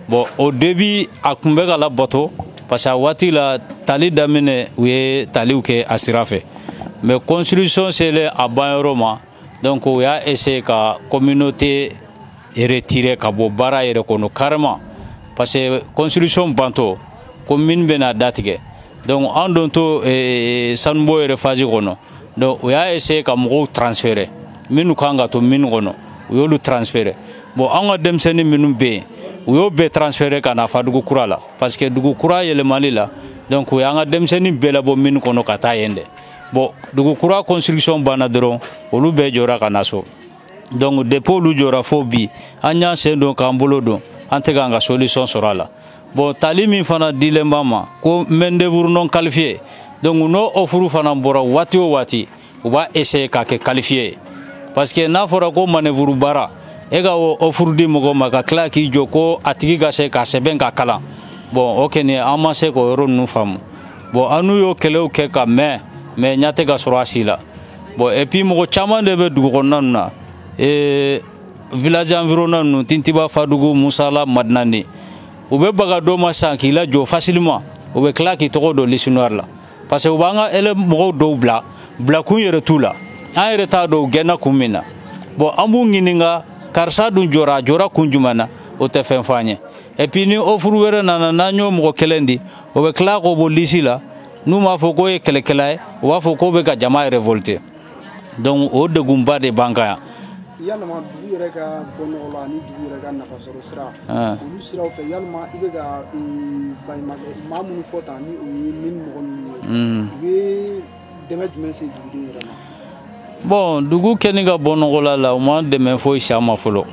bon au début a tun bɛ ka labɔtɔ parce que a waati la tali daminɛ u ye taliw kɛ a sira fɛ mais construction selen a banyɔrɔ ma donc u y'a essayer ka communauté retirer ka bɔ baara yɛrɛ kɔnɔ carrément parce que construction banto commune bena datige donc an don to sanbo yɛrɛ phase kɔnɔ donc u y'a essayer ka mɔgɔw transférer minnu kan ka to mine kɔnɔ u y'olu transférer bon an ka denmisɛnnin minnu bɛ yen u y'o bɛɛ transférer ka na fa dugu kura la parce que dugu kura yɛlɛmali la donc u y'an ka denmisɛnnin bɛɛ labɔ mine kɔnɔ ka taa yen dɛ bon dugu kura construction banna dɔrɔn olu bɛɛ jɔra ka na so donc depuis olu jɔra fo bi an y'an sen don k'an bolo don an tɛ k'an ka solution sɔrɔ a la bon tali min fana dilen b'an ma ko main d'œuvre non qualifié donc n'o offre fana bɔra waati o waati u b'a essayer k'a kɛ qualifié ye parce que n'a fɔra ko manœuvre baara e ka o offre di mɔgɔ ma ka tila k'i jɔ ko a tigi ka se ka sɛbɛn ka kalan bon o kɔni an ma se k'o yɔrɔ ninnu faamu bon an n'u y'o kɛlɛw kɛ ka mɛn mais ɲɛ tɛ ka sɔrɔ a si la bon et puis mɔgɔ caman de bɛ dugu kɔnɔna ninnu na village environnant ninnu Tintiba Fadugu Musala Madinani u bɛ baga dɔ ma san k'i lajɔ facilement u bɛ tila k'i tɔgɔ dɔn liste noire la parce que u b'an ka élèves mɔgɔw dɔw bila kun yɛrɛ t'u la an yɛrɛ t'a dɔn u gɛnna kun min na bon an b'u ɲininka karisa dun jɔra a jɔra kun jumɛn na o tɛ fɛn f'an ye et puis ni offre wɛrɛ nana n'an y'o mɔgɔ kelen di o bɛ tila k'o bɔ liste la n'u m'a fɔ k'o ye kɛlɛkɛla ye u b'a fɔ k'o bɛ ka jama révolter donc o degunba de b'an kan yan. Yalama dugu yɛrɛ ka bɔ nɔgɔ la ani dugu yɛrɛ ka nafasɔrɔ sira olu siraw fɛ yalama i bɛ ka maa minnu fɔ tan ni o ye min mɔgɔ ninnu ye u ye dɛmɛ jumɛn se dugudenw yɛrɛ ma. Bon dugu kɛni ka bɔ nɔgɔ la u ma dɛmɛ foyi si an ma fɔlɔ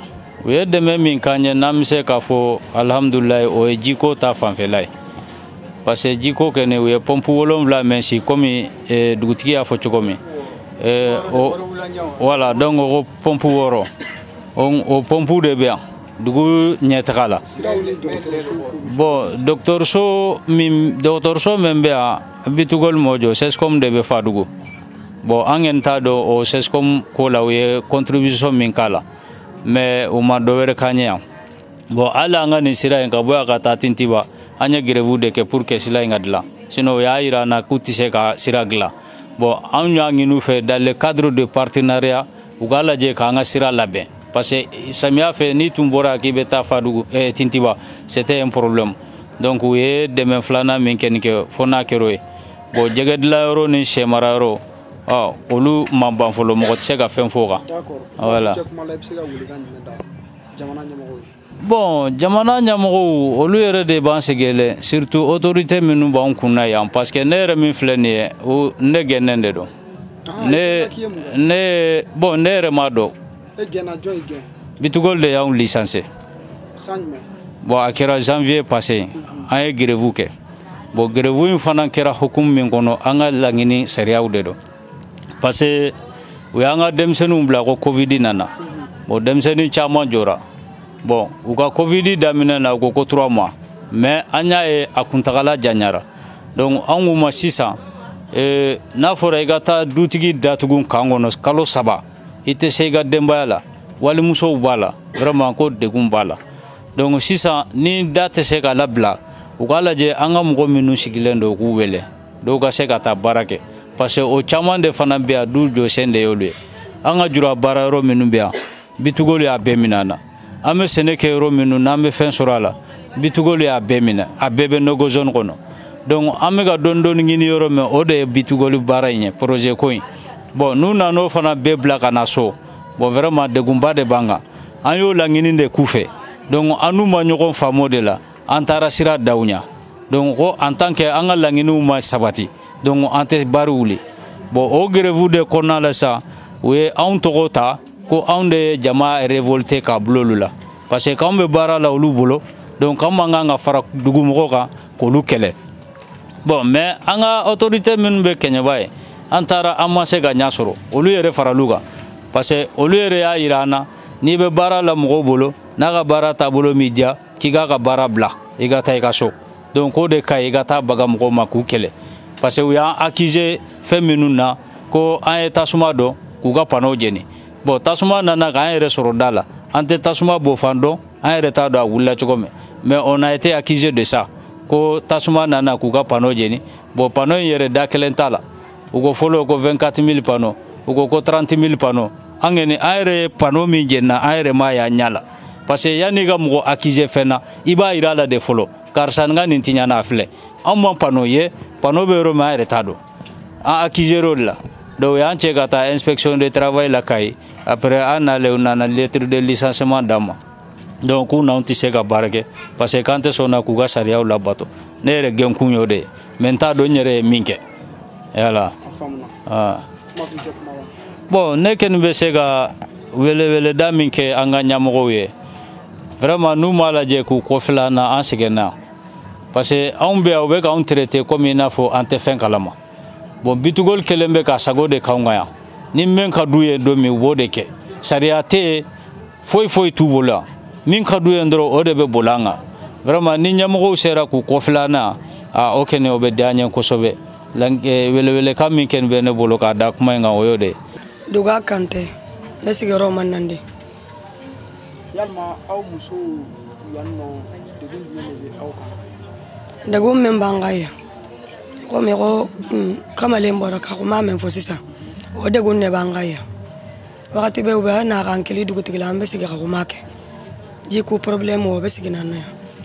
u ye dɛmɛ min k'an ye n'an bɛ se k'a fɔ alhamdulilayi o ye jiko ta fanfɛla ye parce que jiko kɛni u ye pompe 7 mɛn si komi dugutigi y'a fɔ cogo min. Voilà donc o pompe 6 o pompe de bɛ yan dugu ɲɛtaga la bon dɔgɔtɔrɔso min bɛ yan Bitugol Mojo Sescom de bɛ Fadugu bon an kɔni t'a dɔn o Sescom ko la u ye contribution min k'a la mais u ma dɔ wɛrɛ k'an ye yan bon hali an ka nin sira in ka bɔ yan ka taa Tintiba an ye grève de kɛ pour que sira in ka dilan sinon o y'a yira an na k'u tɛ se ka sira dilan. Bon, on a fait dans le cadre de partenariat, on a lajɛ sira labɛn parce que samiya fɛ ni tun bɔra k'i bɛ taa Fadugu Tintiba c'était un problème donc u ye dɛmɛ filanan min kɛ nin kɛ fo n'a kɛr'o ye bon jɛgɛdilayɔrɔ ni sɛ marayɔrɔ olu ma ban fɔlɔ mɔgɔ tɛ se ka fɛn fɔ o kan voilà. Bon jamana ɲɛmɔgɔw olu yɛrɛ de b'an sɛgɛn surtout autorité minnu b'an kunna yan parce que ne yɛrɛ min filɛ nin ye ne gɛnnen de don bon ne yɛrɛ m'a dɔn Bitugol de y'anw licencié bon a kɛra janvier passé an ye grève kɛ bon grève in fana kɛra hukumu min kɔnɔ an ka laɲini sariyaw de don parce que u y'an ka denmisɛnninw bila ko covid nana bon denmisɛnnin caman jɔra bon u ka covid daminɛ na u ko 3 mois mais an y'a ye a kuntagala janyara donc an k'u ma sisan n'a fɔra i ka taa dutigi datugu kan kɔnɔ kalo 3 i tɛ se i ka denbaya la walimusow b'a la vraiment ko degun b'a la donc sisan ni da tɛ se ka labila u k'a lajɛ an ka mɔgɔ minnu sigilen don u k'u wele dɔw ka se ka taa baara kɛ parce que o caman de fana bɛ yan du jɔsen de y'olu ye an ka jura baarayɔrɔ minnu bɛ yan Bitugol y'a bɛɛ minɛ an na an bɛ sɛnɛ kɛ yɔrɔ minnu n'an bɛ fɛn sɔrɔ a la Bitugol y'a bɛɛ minɛ a bɛɛ bɛ nogo zone kɔnɔ donc an bɛ ka dɔɔni dɔɔni ɲini yɔrɔ min o de ye Bitugol baara in ye projet ko in bon n'u nan'o fana bɛɛ bila ka na so bon vraiment degunba de b'an kan an y'o laɲini de k'u fɛ donc an n'u ma ɲɔgɔn faamu o de la an taara sira daw ɲa donc ko en tant que an ka laɲiniw ma sabati donc an tɛ baara wuli bon o grève de kɔnɔna la sa u ye anw tɔgɔ ta ko anw de ye jama révolté ka bila olu la parce que k'anw bɛ baara la olu bolo donc k'anw man kan ka fara dugumɔgɔw kan k'olu kɛlɛ bon mais an ka autorité minnu bɛ kɛɲɛba ye an taara an ma se ka ɲɛ sɔrɔ olu yɛrɛ faral'u kan parce que olu yɛrɛ y'a yira an na n'i bɛ baara la mɔgɔw bolo n'a ka baara taabolo m'i diya k'i k'a ka baara bila i ka taa i ka so donc o de ka ɲi i ka taa baga mɔgɔw ma k'u kɛlɛ parce que u y'an accusé fɛn minnu na ko an ye tasuma dɔn k'u ka panaw jeni bon tasuma nana k'an yɛrɛ sɔrɔ da la an tɛ tasuma bɔ fan dɔn an yɛrɛ t'a dɔn a wulila cogo min mais on a été accusé de ça ko tasuma nana k'u ka panaw jeni bon panaw in yɛrɛ da kelen t'a la u ko fɔlɔ ko 24 000 panaw u ko 30 000 panaw an kɔni an yɛrɛ ye panaw min jenina an yɛrɛ m'a ye an ɲɛ la parce que yanni i ka mɔgɔ accusé fɛn na i b'a yira a la de fɔlɔ karisa n ka nin tɛ ɲɛ n'a filɛ anw ma panaw ye panaw bɛ yɔrɔ min an yɛrɛ t'a dɔn an accusé o de la donc y'an cɛ ka taa inspection de travail la Kayi après an nalen u nana lettre de licenciement d'an ma donc k'u n'anw tɛ se ka baara kɛ parce que k'an tɛ sɔnna k'u ka sariyaw labato ne yɛrɛ gɛnkun y'o de ye mais n t'a dɔn n yɛrɛ ye min kɛ yala bon ne kɔni bɛ se ka weleweleda min kɛ an ka ɲɛmɔgɔw ye vraiment n'u m'a lajɛ k'u kɔfɛla an na an sɛgɛnna parce que anw bɛ yan u bɛ k'anw traité comme i n'a fɔ an tɛ fɛn kalama bon Bitugol kelen bɛ ka sago de k'anw kan yan ni men ka du ye do mi wo de ke sariya te foyi tu bola min ka du ye ndoro o de be bolanga vraiment ni nyamgo sera ku ko filana a okene obe danya ko sobe wele kam min ken be ne bolo ka da kuma nga oyode duga kante ne sigero manande yalma aw muso yanno degun ne aw kan dagum men bangaya ko me ko kama lembora ka ko mamen fo sisa o degun ne bangaya wakati be uba na kan kili dugu tigila ambe sigira ko make jiku problème o be sigina na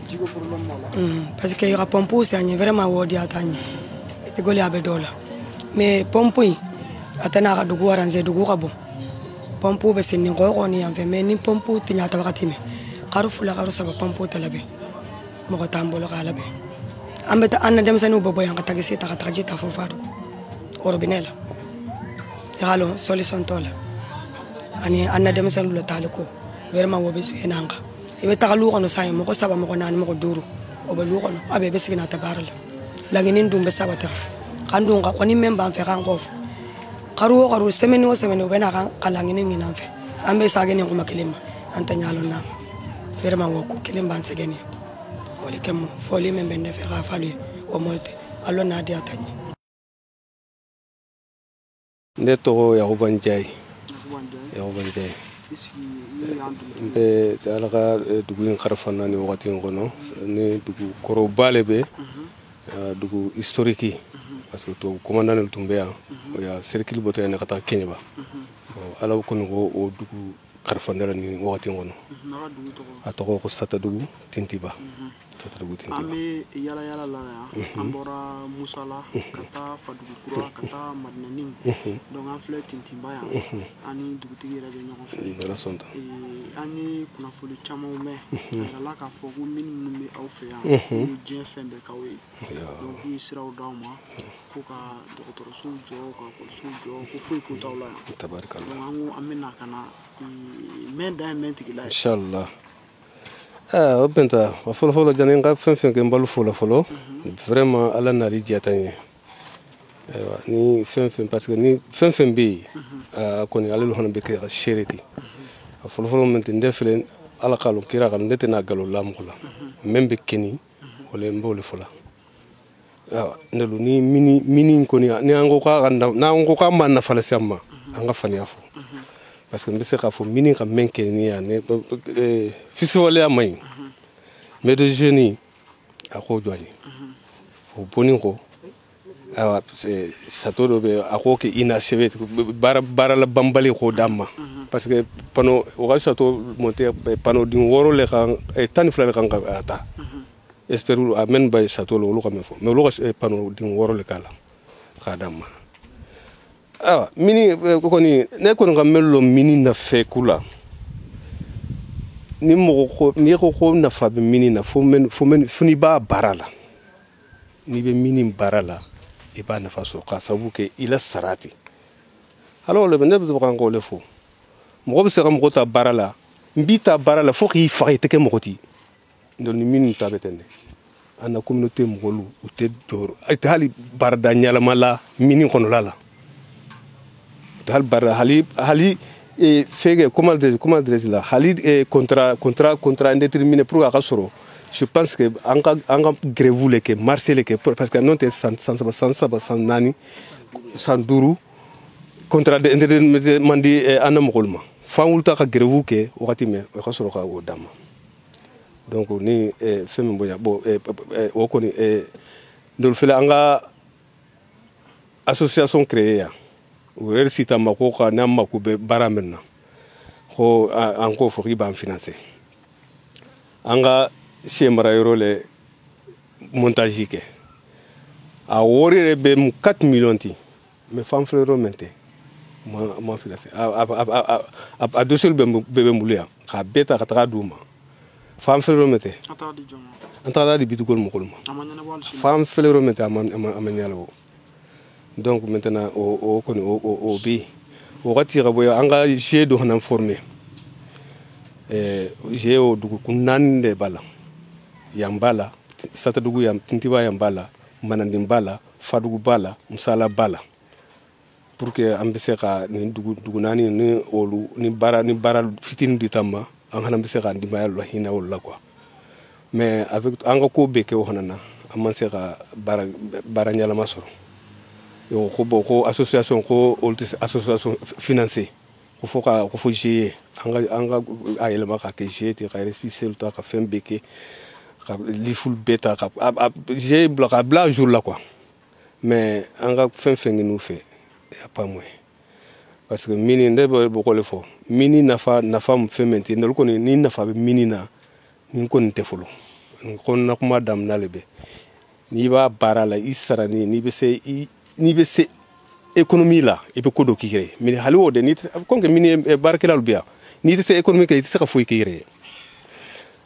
jiku problème wala parce que il rapompo c'est vraiment wodi atanye te goli abe dola mais pompo atana ka dugu aranze dugu ka bon pompo be sinni ko ni amfe mais ni pompo tinya ta wakati me karu fula karu saba pompo talabe mo ko tambolo kala be ambe ta anna dem sanu bobo yang kata gisi ta kata jita fo fadu orbinela yalo solution tola ani anna dem sanu lo taliko vraiment wo be suenanga ibe ta lu kono sai mo ko saba mo ko nan mo ko duru o be lu kono abe be sigina ta barala lagini ndumbe sabata kandunga ko ni memba mfe kangof karu semeni wo semeni bena kan kalangini ngina mfe ambe sageni nguma kilima antanyalo na vraiment wo ko kilimba nsegeni wali kemo foli membe ne fe rafali o molte allo na dia tanyi neto ya ubanjai be talaga dugu kharfana ni wakati ngono ni dugu koro balebe dugu historique parce que to commandant le tumbea ya cercle boto ya kata Kenya ba ala ko ngo o dugu kharfana ni wakati ngono atoko ko sata dugu tintiba ambe yala la ambora musala kata fadugu kura kata madnaning donc en fleur tintimba ya ani dugu tigira be nyoko fe la sonta ani kuna fulu chama ume ala ka fogu minimum be au fe ya je fembe kawe donc isra odama ko ka docteur sujo ko fu ko tawla tabarakallah donc angu amina kana men da men tigila inshallah obenta folo janen ga fen ke mbalu folo vraiment ala na ri jatanye ni fen parce que ni fen bi ko ni ala lo hono be ke shereti folo men tinde felen ala kalu kira kan ndete na galu lamkula membe keni wala mbole fola ndelu ni mini ko ni ango ka na ango ka man na fala sama anga fani afo parce que mbese ka fo mini ka menke ni ya ne fisi wala amay mais de jeunes ako joani o boni ko awa satoro be ako ke inachevé bara la bambali ko damma parce que pano o ga sato monter pano din woro le kan tan fla kan ata espéru amen bay sato lo ko me fo mais lo pano din woro le kala kadamma awa mini ko ni ne ko ngam mello mini na fe kula ni mo ko na fa be mini na fo men funi ba barala ni be mini barala e ba na fa so ka sabu ke ila sarati alors le ne be ko le fo mo be se ram ko ta barala mbita barala fo ki fa ite ke mo ti ndol ni mini ta betene ana communauté mo lu te dor ay hali barda nyala mala mini kono lala dal bar hali fege comment dire là hali contrat indéterminé pour akasoro je pense que anga grève le que marcher le que parce que non te sans nani sans duru contrat indéterminé mandi anamolma fawulta ka grève ke wakati me akasoro ka odama donc ni femme boya bo o koni ndol fela anga association créée o resita mako ka na mako be baramenna ko anko fo riba financer anga chemra yorole montage ke a wori be 4 millions ti mais fam fleur mente ma financer a dossier be mbulia ka beta ka ta duma fam fleur mente ata di bitugol mo kolma fam fleur mente amanyala bo donc maintenant au bi au retire boya anga j'ai do hanan formé j'ai au dugu kunande bala yambala sata dugu yam tintiba yambala manandi bala fadugu bala musala bala pour que an bɛ se ka nin dugu naani ni olu ni baara fitinin di tan ma an fana bɛ se k'an denbaya la hinɛ olu la quoi mais avec an ka ko bɛɛ kɛ o fana na an man se ka baara ɲɛnama sɔrɔ ko bon ko association ko olu tɛ se association financée ko fo GIE an ka a yɛlɛma ka kɛ GIE ten ka récépissé ta ka fɛn bɛɛ kɛ ka liful bɛɛ ta ka GIE bila ka bila jour la quoi mais an ka fɛn fɛn ɲini u fɛ y a pas moyen parce que mini ne bɛ bɔgɔ le fɔ mini nafa fɛn fɛn tɛ olu kɔni ni nafa bɛ mini na ni kɔni tɛ fɔlɔ kɔnɔna kuma daminɛ le bɛ n'i b'a baara la i sara n'i bɛ se économie la i bɛ ko dɔ k'i yɛrɛ ye mais hali o de ni comme que mini baarakɛlaw bɛ yan n'i tɛ se économie kɛ i tɛ se ka foyi k'i yɛrɛ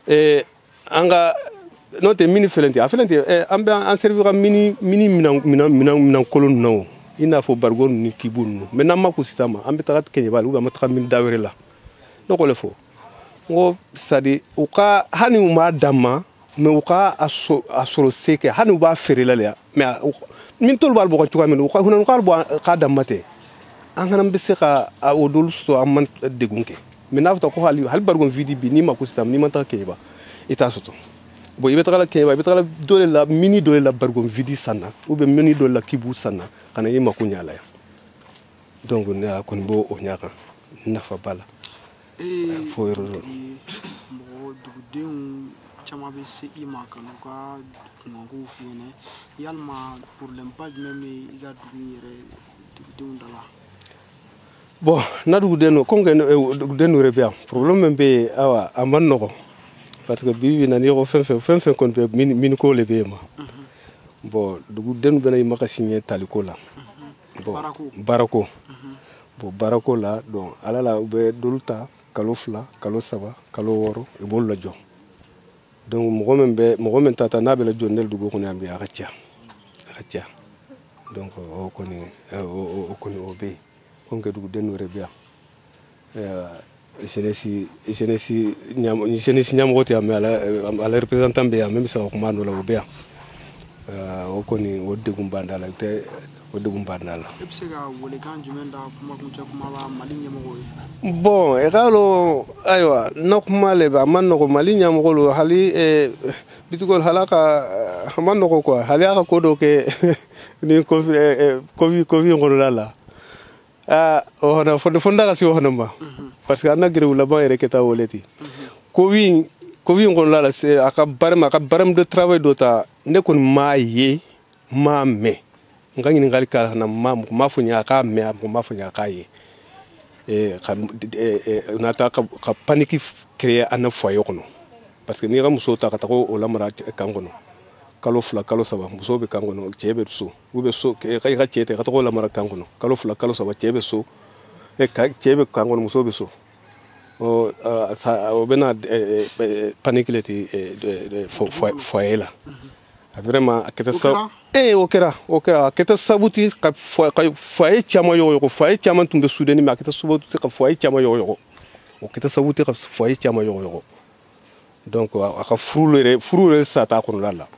ye an ka n'o tɛ mini fɛlɛn tɛ a fɛlɛn tɛ an bɛ an servir ka mini minɛn kolon ninnu na o i n'a fɔ barigon ni kibu ninnu mais n'an ma ko sisan ma an bɛ taga Kɛɲɛba ou bien an bɛ taga mini da wɛrɛ la ne k'o le fɔ n ko c'est à dire u ka hali u m'a d'an ma mais u ka a sɔrɔ se kɛ hali u b'a feere la de mais min tolu b'a bɔ cogoya min na u ka bɔ k'a d'an ma tɛ an fana bɛ se ka o dolu sɔrɔ an man degun kɛ mais n'a fɔra ko hali barigon vide bi n'i ma ko sisan n'i ma taga Kɛɲɛba i t'a sɔrɔ bon i bɛ taga Kɛɲɛba i bɛ taga dɔ de la mini dɔ de la barigon vide san na ou bien mini dɔ de la kibu san na ka na i mako ɲɛ a la yan donc ne a kɔni b'o ɲɛ kan nafa b'a la fo yɔrɔ dɔ mɔgɔ dugudenw caman bɛ se i ma ka n'u ka kunkankow f'i ɲɛna yalima problème ba jumɛn bɛ i ka dugu in yɛrɛ dugudenw da la bon na duguden no comme que duguden yɛrɛ bɛ yan problème min bɛ yen awa a man nɔgɔn parce que bi na n'i ko fɛn fɛn kɔni bɛ mini ko le bɛ yen ma bon duguden bɛna i ma ka siɲɛ taliko la bon baarako bon baarako la donc ala la u bɛ dolu ta kalo 2 kalo 3 kalo 6 i b'olu lajɔ donc mɔgɔ min ta n'a bɛ lajɔ ne dugu kɔnɔ yan bi a ka ca donc o kɔni o bɛ yen comme que duguden yɛrɛ bɛ yan jeunesse ɲɛmɔgɔ tɛ yan mais ala représentant bɛ yan min bɛ se ka kuma n'o la o bɛ yan o kɔni o degun b'an da la o degun b'an da la. e bɛ se ka welekan jumɛn da kumakuncɛ kuma la Mali ɲɛmɔgɔw ye. bon i k'a dɔn ayiwa na kuma le bɛ a ma nɔgɔn Mali ɲɛmɔgɔw hali bitugol hala ka a ma nɔgɔn quoi hali a ka ko dɔ kɛ ni covid kɔnɔna la o fana fo n da ka se o fana ma parce que an na gɛrɛw laban yɛrɛ kɛ taa o le ten covid kɔnɔna la a ka barème de travail dɔ ta ne kɔni m'a ye m'a mɛn n ka ɲininkali k'a la mɔgɔ m'a fɔ n ye a k'a mɛn mɔgɔ m'a fɔ n ye a k'a ye n'a ta ka paniki créer an na foyer kɔnɔ parce que n'i ka muso ta ka taga o lamara kan kɔnɔ kalo 2 kalo 3 muso bɛ kan kɔnɔ cɛ bɛ so u bɛ so i ka cɛ tɛ ka taga o lamara kan kɔnɔ kalo 2 kalo 3 cɛ bɛ so cɛ bɛ kan kɔnɔ muso bɛ so o bɛna paniki le ten foyer la vraiment a kɛta sababu o kɛra a kɛta sababu ti ka foyer caman yɔgɔyɔgɔ foyer caman tun bɛ soudeni mais a kɛta sababu ti ka foyer caman yɔgɔyɔgɔ o kɛta sababu ti ka foyer caman yɔgɔyɔgɔ donc a ka furu yɛrɛ sa t'a kɔnɔla la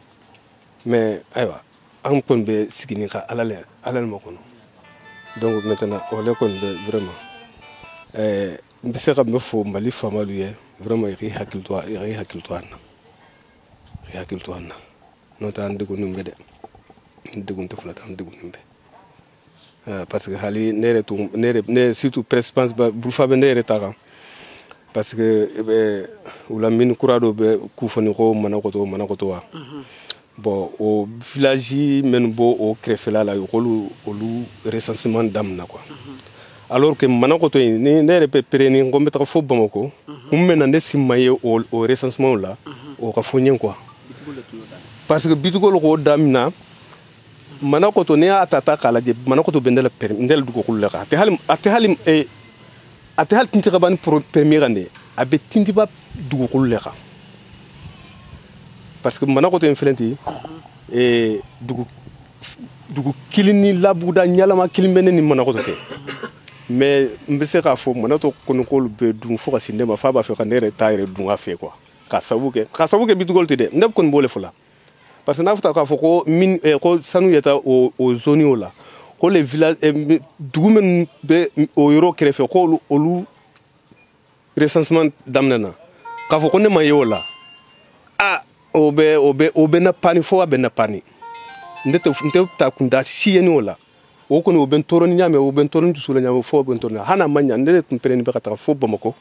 mais ayiwa an kɔni bɛ sigi ni ka ala le ma kɔnɔ donc maintenant o le kɔni bɛ vraiment n bɛ se ka min fɔ Mali faamalu ye vraiment i k'i hakili to an na n'o tɛ an degunnen bɛ dɛ n degun tɛ fila tɛ an degunnen bɛ parce que hali ne yɛrɛ surtout presse burufa bɛ ne yɛrɛ ta kan parce que u la mini kura dɔ bɛ k'u fɔni ko Manakoto wa bon o village minnu bɔ o kɛrɛfɛla la olu recensement daminɛ quoi alors que Manakoto in ni ne yɛrɛ bɛ péreni ko n bɛ taga fo Bamako kun bɛ na ne si ma ye o recensement la o ka fɔ n ye quoi parce que bitugolo ko daminɛ Manakoto n'i y'a ta k'a lajɛ Manakoto bɛ n dɛla dugukolo la kan a tɛ hali tintiba ni premier kan dɛ a bɛ tintiba dugukolo la kan parce que Manakoto in filɛ ten dugu kelen ni labuda ɲalama kelen bɛ ne ni Manakoto kɛ mais n bɛ se k'a fɔ Manakoto kɔni k'olu bɛ dun fo ka se ne ma f'a b'a fɛ ka ne yɛrɛ ta yɛrɛ dun a fɛ quoi k'a sababu kɛ bitugolo tɛ dɛ ne kɔni b'o le fɔ la parce que n'a fɔra k'a fɔ ko sanu yɛrɛ o zone o la ko les villages dugu minnu bɛ o yɔrɔ kɛrɛfɛ ko olu recensement daminɛna k'a fɔ ko ne ma ye o la o bɛ na pani fo a bɛ na pani n tɛ taa kun da si ye ni o la o kɔni o bɛ n tɔɔrɔ ni ɲaamɛ o bɛ n tɔɔrɔ ni dusu la ɲaamɛ fo o bɛ n tɔɔrɔ hali n'a ma ɲa ne de tun pɛrɛnnen bɛ ka taga fo Bamakɔ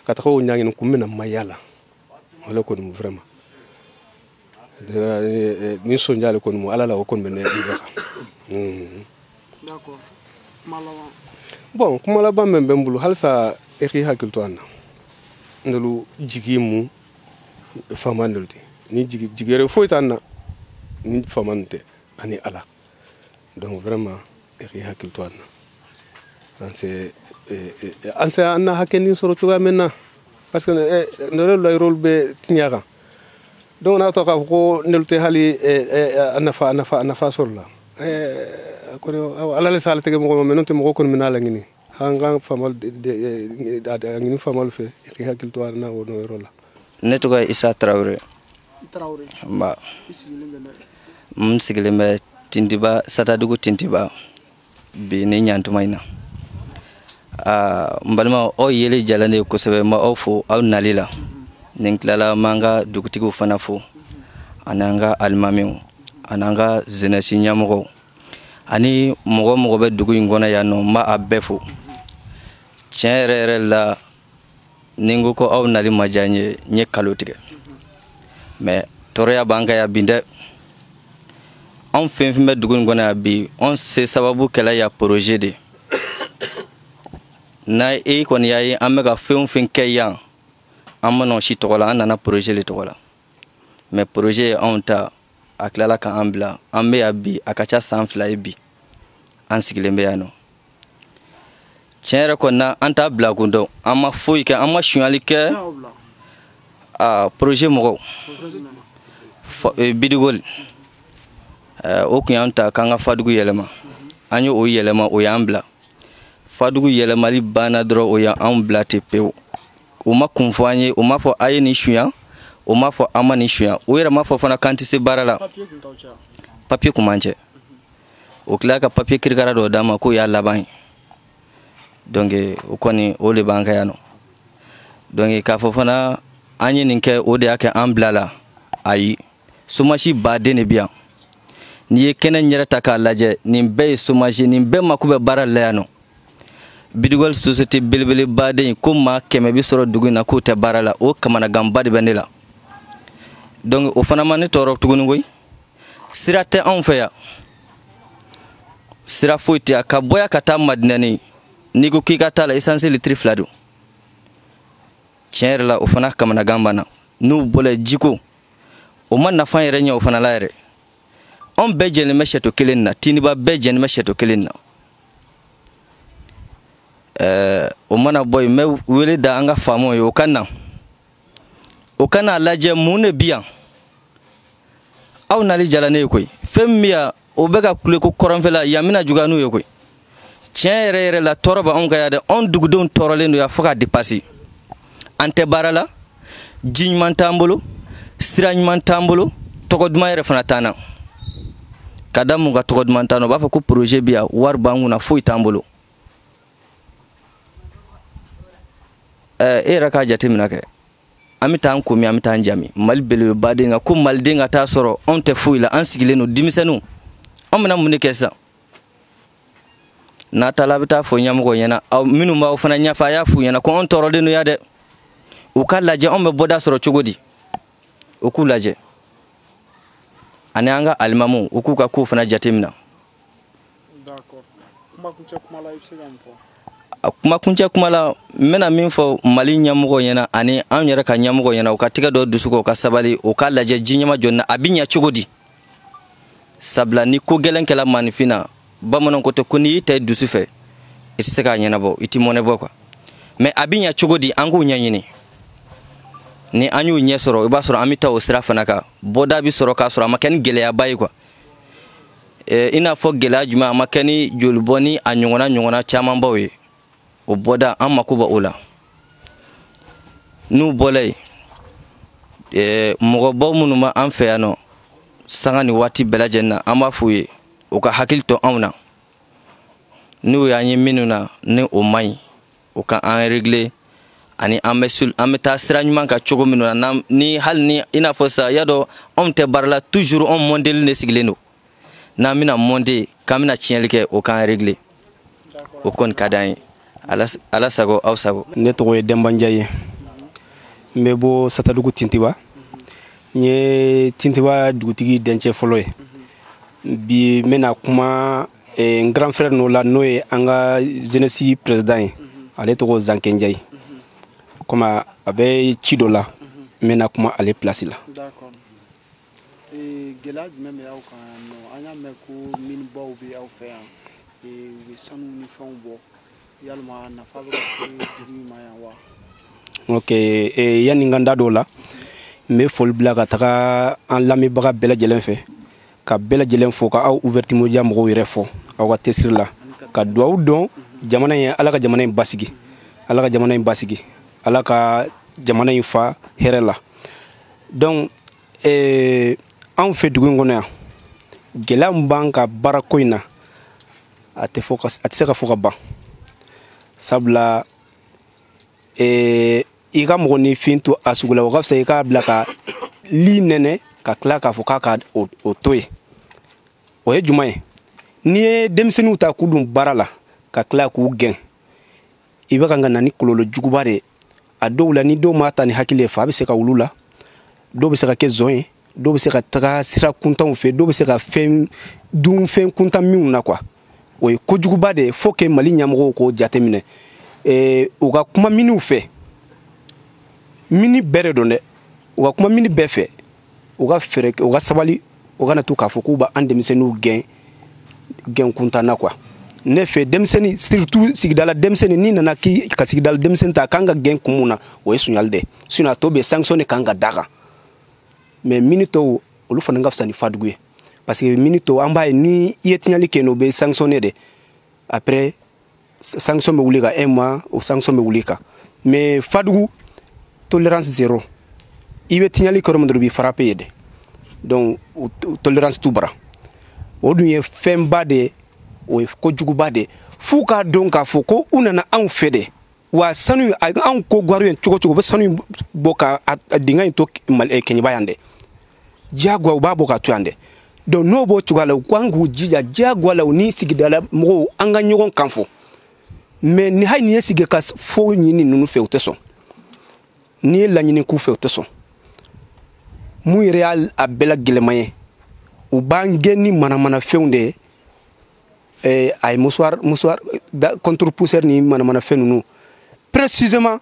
ka taga o ɲaŋini kun bɛna ma yala o la kɔni vraiment ni sonja le kɔni mu ala la o kɔni bɛ ne bɛ kan d'accord kuma laban bon kuma laban min bɛ n bolo halisa e k'i hakili to an na ndelu jigi mu fama ndelu tɛ ni jigi yɛrɛ foyi t'an na ni fama ninnu tɛ ani ala donc vraiment e k'i hakili to an na an se an na hakɛ nin sɔrɔ cogoya min na parce que ne layirolu bɛ tiɲɛ kan donc n'a tɔ k'a fɔ ko ndelu tɛ hali a nafa sɔrɔ la kɔni ala le s'ale tɛgɛ mɔgɔ ma mais n'o tɛ mɔgɔ kɔni bɛna laɲini an ka faamal ɲini faamalu fɛ e k'i hakili to an na o yɔrɔ la. Ne tɔgɔ ye Isa Tarawele. Nba. N sigilen bɛ Tintiba Satadugu Tintiba bi ni ɲantuma in na. N balima aw yeli jala ne ye kosɛbɛ n b'aw fo aw nali la. Ni n tilala n b'an ka dugutigiw fana fo ani an ka alimamiw ani an ka jeunesse ɲɛmɔgɔw ani mɔgɔ bɛ dugu in kɔnɔ yan nɔ n b'a bɛɛ fo. Tiɲɛ yɛrɛ la ni n ko ko aw nali ma diya n ye kalo tigɛ mais tɔɔrɔya b'an kan yan bi dɛ. Anw fɛn fɛn bɛ dugu in kɔnɔ yan bi anw se sababu kɛla ya projet de n'a e kɔni y'a ye an bɛ ka fɛn o fɛn kɛ yan an ma nɔ si tɔgɔ la an nana projet le tɔgɔ la mais projet ye anw ta a tilala k'an bila an bɛ yan bi a ka ca san 2 ye bi an sigilen bɛ yan nɔ. Tiɲɛ yɛrɛ kɔni na an t'a bila kun dɔn an ma foyi kɛ an ma suɲɛli kɛ projet mɔgɔw Bidigoli o kun y'an ta k'an ka Fadugu yɛlɛma an ye o yɛlɛma o y'an bila Fadugu yɛlɛmali banna dɔrɔn o y'an bila ten pewu o ma kun fɔ an ye o ma fɔ a ye nin suɲɛ o ma fɔ an ma nin suɲɛ o yɛrɛ ma fɔ fana k'an tɛ se baara la papier kun man cɛ o tila ka papier kirikara dɔ d'an ma k'o y'a laban ye donc o kɔni o de b'an kɛ yan nɔ donc k'a fɔ fana an ye nin kɛ o de y'a kɛ an bila la ayi somasi baden de bɛ yan n'i ye kɛnɛ yɛrɛ ta k'a lajɛ nin bɛɛ ye somasi nin bɛɛ mako bɛ baara la yan nɔ Bidigoli société belebele baden ko maa 100 bi sɔrɔ dugu in na k'o tɛ baara la o kamanaganba de bɛ ne la donc o fana ma ne tɔɔrɔ tuguni koyi sira tɛ anw fɛ yan sira foyi tɛ yan ka bɔ yan ka taa Madinɛni n'i ko k'i ka taa la essence litiri 2 don tiɲɛ yɛrɛ la o fana kamanagan banna n'u bɔla jiko o ma nafa yɛrɛ ɲɛ o fana la yɛrɛ anw bɛɛ jɛlen bɛ château kelen na Tintiba bɛɛ jɛlen bɛ château kelen na o mana bɔ yen n bɛ wele da an ka faamaw ye o ka na lajɛ mun de bi yan aw nali jala ne ye koyi fɛn min bɛ yan o bɛ ka kule ko kɔrɔnfɛla yan bɛna juguya n'u ye koyi tiɲɛ yɛrɛ la tɔɔrɔ b'anw kan yan dɛ anw dugudenw tɔɔrɔlen don yan fo ka dépasser an tɛ baara la ji ɲuman t'an bolo sira ɲuman t'an bolo tɔgɔ duman yɛrɛ fana t'an na ka da mun ka tɔgɔ duman t'an na u b'a fɔ ko projet bɛ yan wari b'an kunna foyi t'an bolo e yɛrɛ k'a jateminɛ kɛ an bɛ taa an komi an bɛ taa an jami Mali belebelebaden kan ko maliden ka taa sɔrɔ anw tɛ foyi la an sigilen don denmisɛnninw an bɛna mun de kɛ sisan n'a taala a bɛ taa fɔ ɲɛmɔgɔw ɲɛna minnu b'aw fana ɲɛfɛ a y'a f'u ɲɛna ko anw tɔɔrɔlen don yan dɛ u ka lajɛ anw bɛ bɔda sɔrɔ cogo di u k'u lajɛ ani an ka alimamuw u k'u ka kow fana jateminɛ. D'accord. Kumakuncɛ kuma la i bɛ se ka mun fɔ? Kumakuncɛ kuma la n bɛna min fɔ Mali ɲɛmɔgɔw ɲɛna ani anw yɛrɛ ka ɲɛmɔgɔw ɲɛna u ka tɛgɛ dɔ dusu u ka sabali u ka lajɛ ji ɲɛma jɔ na a bɛ ɲɛ cogo di sabula ni ko gɛlɛn kɛla maanifin na bamananw ko tɛ ko n'i y'i ta i dusu fɛ i tɛ se k'a ɲɛnabɔ i tɛ mɔnɛ bɔ quoi mais a bɛ ɲɛ cogo di an k'u ɲɛɲini ni an y'u ɲɛ sɔrɔ i b'a sɔrɔ an bɛ taa o sira fana kan bɔda bɛ sɔrɔ k'a sɔrɔ a ma kɛ ni gɛlɛyaba ye quoi i n'a fɔ gɛlɛya jumɛn a ma kɛ ni jolibɔ ni a ɲɔgɔnna camanbaw ye o bɔda an mako bɛ o la n'u bɔla yen mɔgɔbaw minnu bɛ an fɛ yan nɔ sanga ni waati bɛɛ lajɛlen na an b'a f'u ye u ka hakili to anw na n'u y'an ye minnu na ni o man ɲi o ka an régler ani an bɛ taa sira ɲuman kan cogo min na ni hali ni i n'a fɔ sa y'a dɔn anw tɛ baara la toujours anw mɔndeli de sigilen don n'an bɛna mɔnde k'an bɛna tiɲɛli kɛ o k'an régler o kɔni ka d'an ye ala sago aw sago. Ne tɔgɔ ye Demba Ndiaye n bɛ bɔ Satadugu Tintiba n ye Tintiba dugutigi dencɛ fɔlɔ ye bi n bɛna kuma n grand frère n'o la n'o ye an ka jeunesse président ye ale tɔgɔ Zanke Ndiaye comme a bɛ ci dɔ la n bɛna kuma ale place la. D'accord. Gɛlɛya jumɛn bɛ aw kan yan nɔ an y'a mɛn ko minibaw bɛ aw fɛ yan u bɛ sanu ni fɛnw bɔ yalima nafa bɛ ka se dugu ma yan wa. Ok yanni n ka n da dɔw la n bɛ foli bila ka taga an lamɛnbaga bɛɛ lajɛlen fɛ ka bɛɛ lajɛlen fo ka aw Ouverture Media mɔgɔw yɛrɛ fɔ aw ka cɛsiri la ka dugawu dɔn jamana in ala ka jamana in basigi ala ka jamana in basigi ala ka jamana in fa hɛrɛ la donc anw fɛ dugu in kɔnɔ yan gɛlɛya min b'an ka baara ko in na a tɛ se ka fɔ ka ban sabula i ka mɔgɔninfin to a sugu la o ka fisa i k'a bila ka li nɛnɛ ka tila k'a fɔ k'a ka o to ye o ye jumɛn ye n'i ye denmisɛnninw ta k'u dun baara la ka tila k'u gɛn i bɛ ka na ni kɔlɔlɔ juguba de ye a dɔw la ni dɔw m'a ta ni hakili ye fa bɛ se ka wulu la dɔw bɛ se ka kɛ zɔn ye dɔw bɛ se ka taga sira kuntanw fɛ dɔw bɛ se ka dun fɛn kuntan minnu na quoi o ye kojuguba de ye faut que Mali ɲɛmɔgɔw k'o jateminɛ u ka kuma miniw fɛ mini bɛɛ de don dɛ u ka kuma mini bɛɛ fɛ u ka fɛrɛ u ka sabali u kana to k'a fɔ k'u b'an denmisɛnninw gɛn kuntan na quoi ne fɛ denmisɛnnin surtout sigidala denmisɛnnin n'i nana k'i ka sigidala denmisɛnnin ta a kan ka gɛn kun mun na o ye suɲali de sinon a tɔ bɛ sanction de kan ka d'a kan mais mini tɔw olu fana ka fisa ni fadugu ye parce que mini tɔw an b'a ye ni i ye tiɲɛli kɛ n'o bɛ sanctionné de après sanction bɛ wuli ka 1 mois o sanction bɛ wuli kan mais fadugu tolérance zéro i bɛ tiɲɛli kɛ yɔrɔ min dɔrɔn i bɛ frappé ye dɛ donc tolérance t'u bara o dun ye fɛnba de ye o ye kojuguba de ye f'u k'a dɔn k'a fɔ ko u nana anw fɛ de wa sanu anw ko gwaru ye cogo cogo u bɛ sanu bɔ ka dingɛ in to Kɛɲɛba yan dɛ diyagoya u b'a bɔ ka to yan dɛ donc n'o b'o cogoya la u kan k'u jija diyagoya la u ni sigidala mɔgɔw an ka ɲɔgɔn kan fɔ mais ni hali ni ye sigi ka fɔ ɲini ninnu fɛ u tɛ sɔn n'i ye laɲini k'u fɛ u tɛ sɔn mun yɛrɛ y'a bɛɛ la gɛlɛman ye u b'an gɛn ni manamanafɛnw de ye a ye musoir contre pousseur ni manamanafɛn ninnu précisément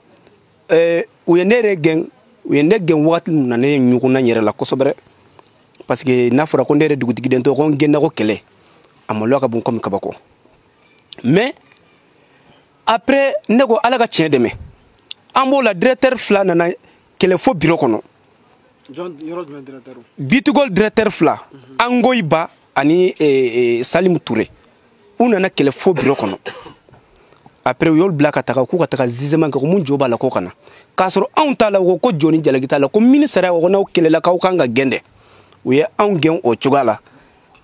u ye ne yɛrɛ gɛn u ye ne gɛn wagati min na ne ye ɲugunna n yɛrɛ la kosɛbɛ parce que n'a fɔra ko ne yɛrɛ dugutigi den tɔ ko n gɛnna ko kɛlɛ a maloya ka bon comme kabako mais après ne ko ala ka tiɲɛ dɛmɛ an b'o la directeur fila nana kɛlɛ fo bureau kɔnɔ bitugol directeur fila Angoyi Ba ani Salimu Ture u nana kɛlɛ fo bureau kɔnɔ après u y'olu bila ka taga k'u ka taga jugement kɛ ko mun jo b'a la ko kana k'a sɔrɔ anw t'a la ko jɔni jalaki t'a la ko ministère ko n'aw kɛlɛla k'aw kan ka gɛn dɛ u ye anw gɛn o cogoya la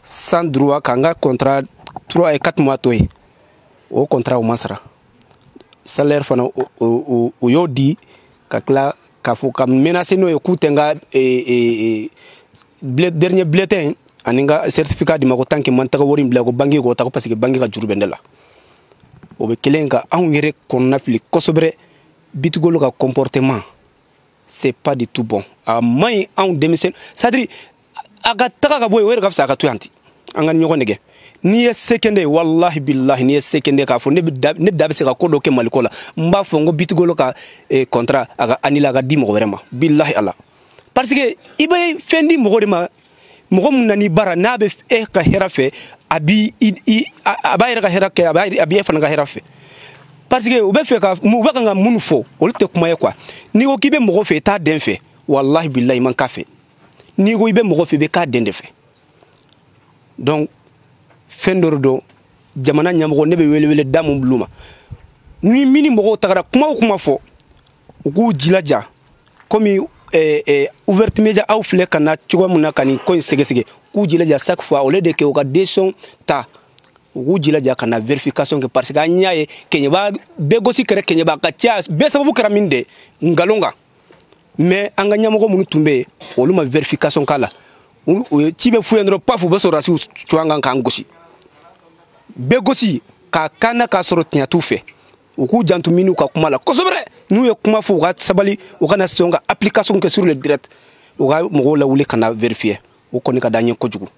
sans droit k'an ka contrat 3 et 4 mois to ye o contrat o ma sara salaire fana o y'o di ka tila k'a fɔ ka menacer n'o ye k'u tɛ n ka dernier bulletin ani n ka certificat di ma ko tant que man taga wari in bila ko banque k'o ta ko parce que banque ka juru bɛ ne la o bɛ kelen ka anw yɛrɛ kɔnɔna fili kosɛbɛ bitigolo ka comportement c'est pas du tout bon a man ɲi anw denmisɛn c'est à dire a ka taga ka bɔ yen o yɛrɛ ka fisa a ka to yan ten an ka ɲɔgɔn nɛgɛ n'i ye sekende ye wallahi billahi n'i ye sekende k'a fɔ ne da bɛ se ka ko dɔ kɛ maliko la n b'a fɔ n ko bitigolo ka contrat a ka annulé a ka di mɔgɔ wɛrɛ ma billahi ala parce que i bɛ fɛn di mɔgɔ de ma mɔgɔ min na n'i bara n'a bɛ e ka hɛrɛ fɛ a b'a yɛrɛ ka hɛrɛ kɛ a b'i fana ka hɛrɛ fɛ parce que u bɛ fɛ ka u bɛ kan ka minnu fɔ olu tɛ kuma ye quoi n'i ko k'i bɛ mɔgɔ fɛ i t'a den fɛ wallahi billahi man k'a fɛ n'i ko i bɛ mɔgɔ fɛ i bɛ k'a den de fɛ donc fɛn dɔ don jamana ɲɛmɔgɔ ne bɛ wele da mun bulu ma ni mini mɔgɔw tagara kuma o kuma fɔ u k'u jilaja komi Ouverture Media aw filɛ ka na cogo min na ka nin ko in sɛgɛsɛgɛ k'u jilaja chaque fois au lieu de que u ka décision ta u jilaja kana verification ke parce que anya ye kenyeba be gosi kere kenyeba ka tia be sababu kera minde ngalonga mais anga nyamoko munu tumbe oluma verification kala ti be fuyendro pafu be so rasi chuanga kan gosi be gosi ka kana ka soro tia tout fait uku jantu minu ka kuma la kosobre nu ye kuma fu ga sabali u kana songa application ke sur le direct u ga mo la wuli kana vérifier u koni ka danye ko jugu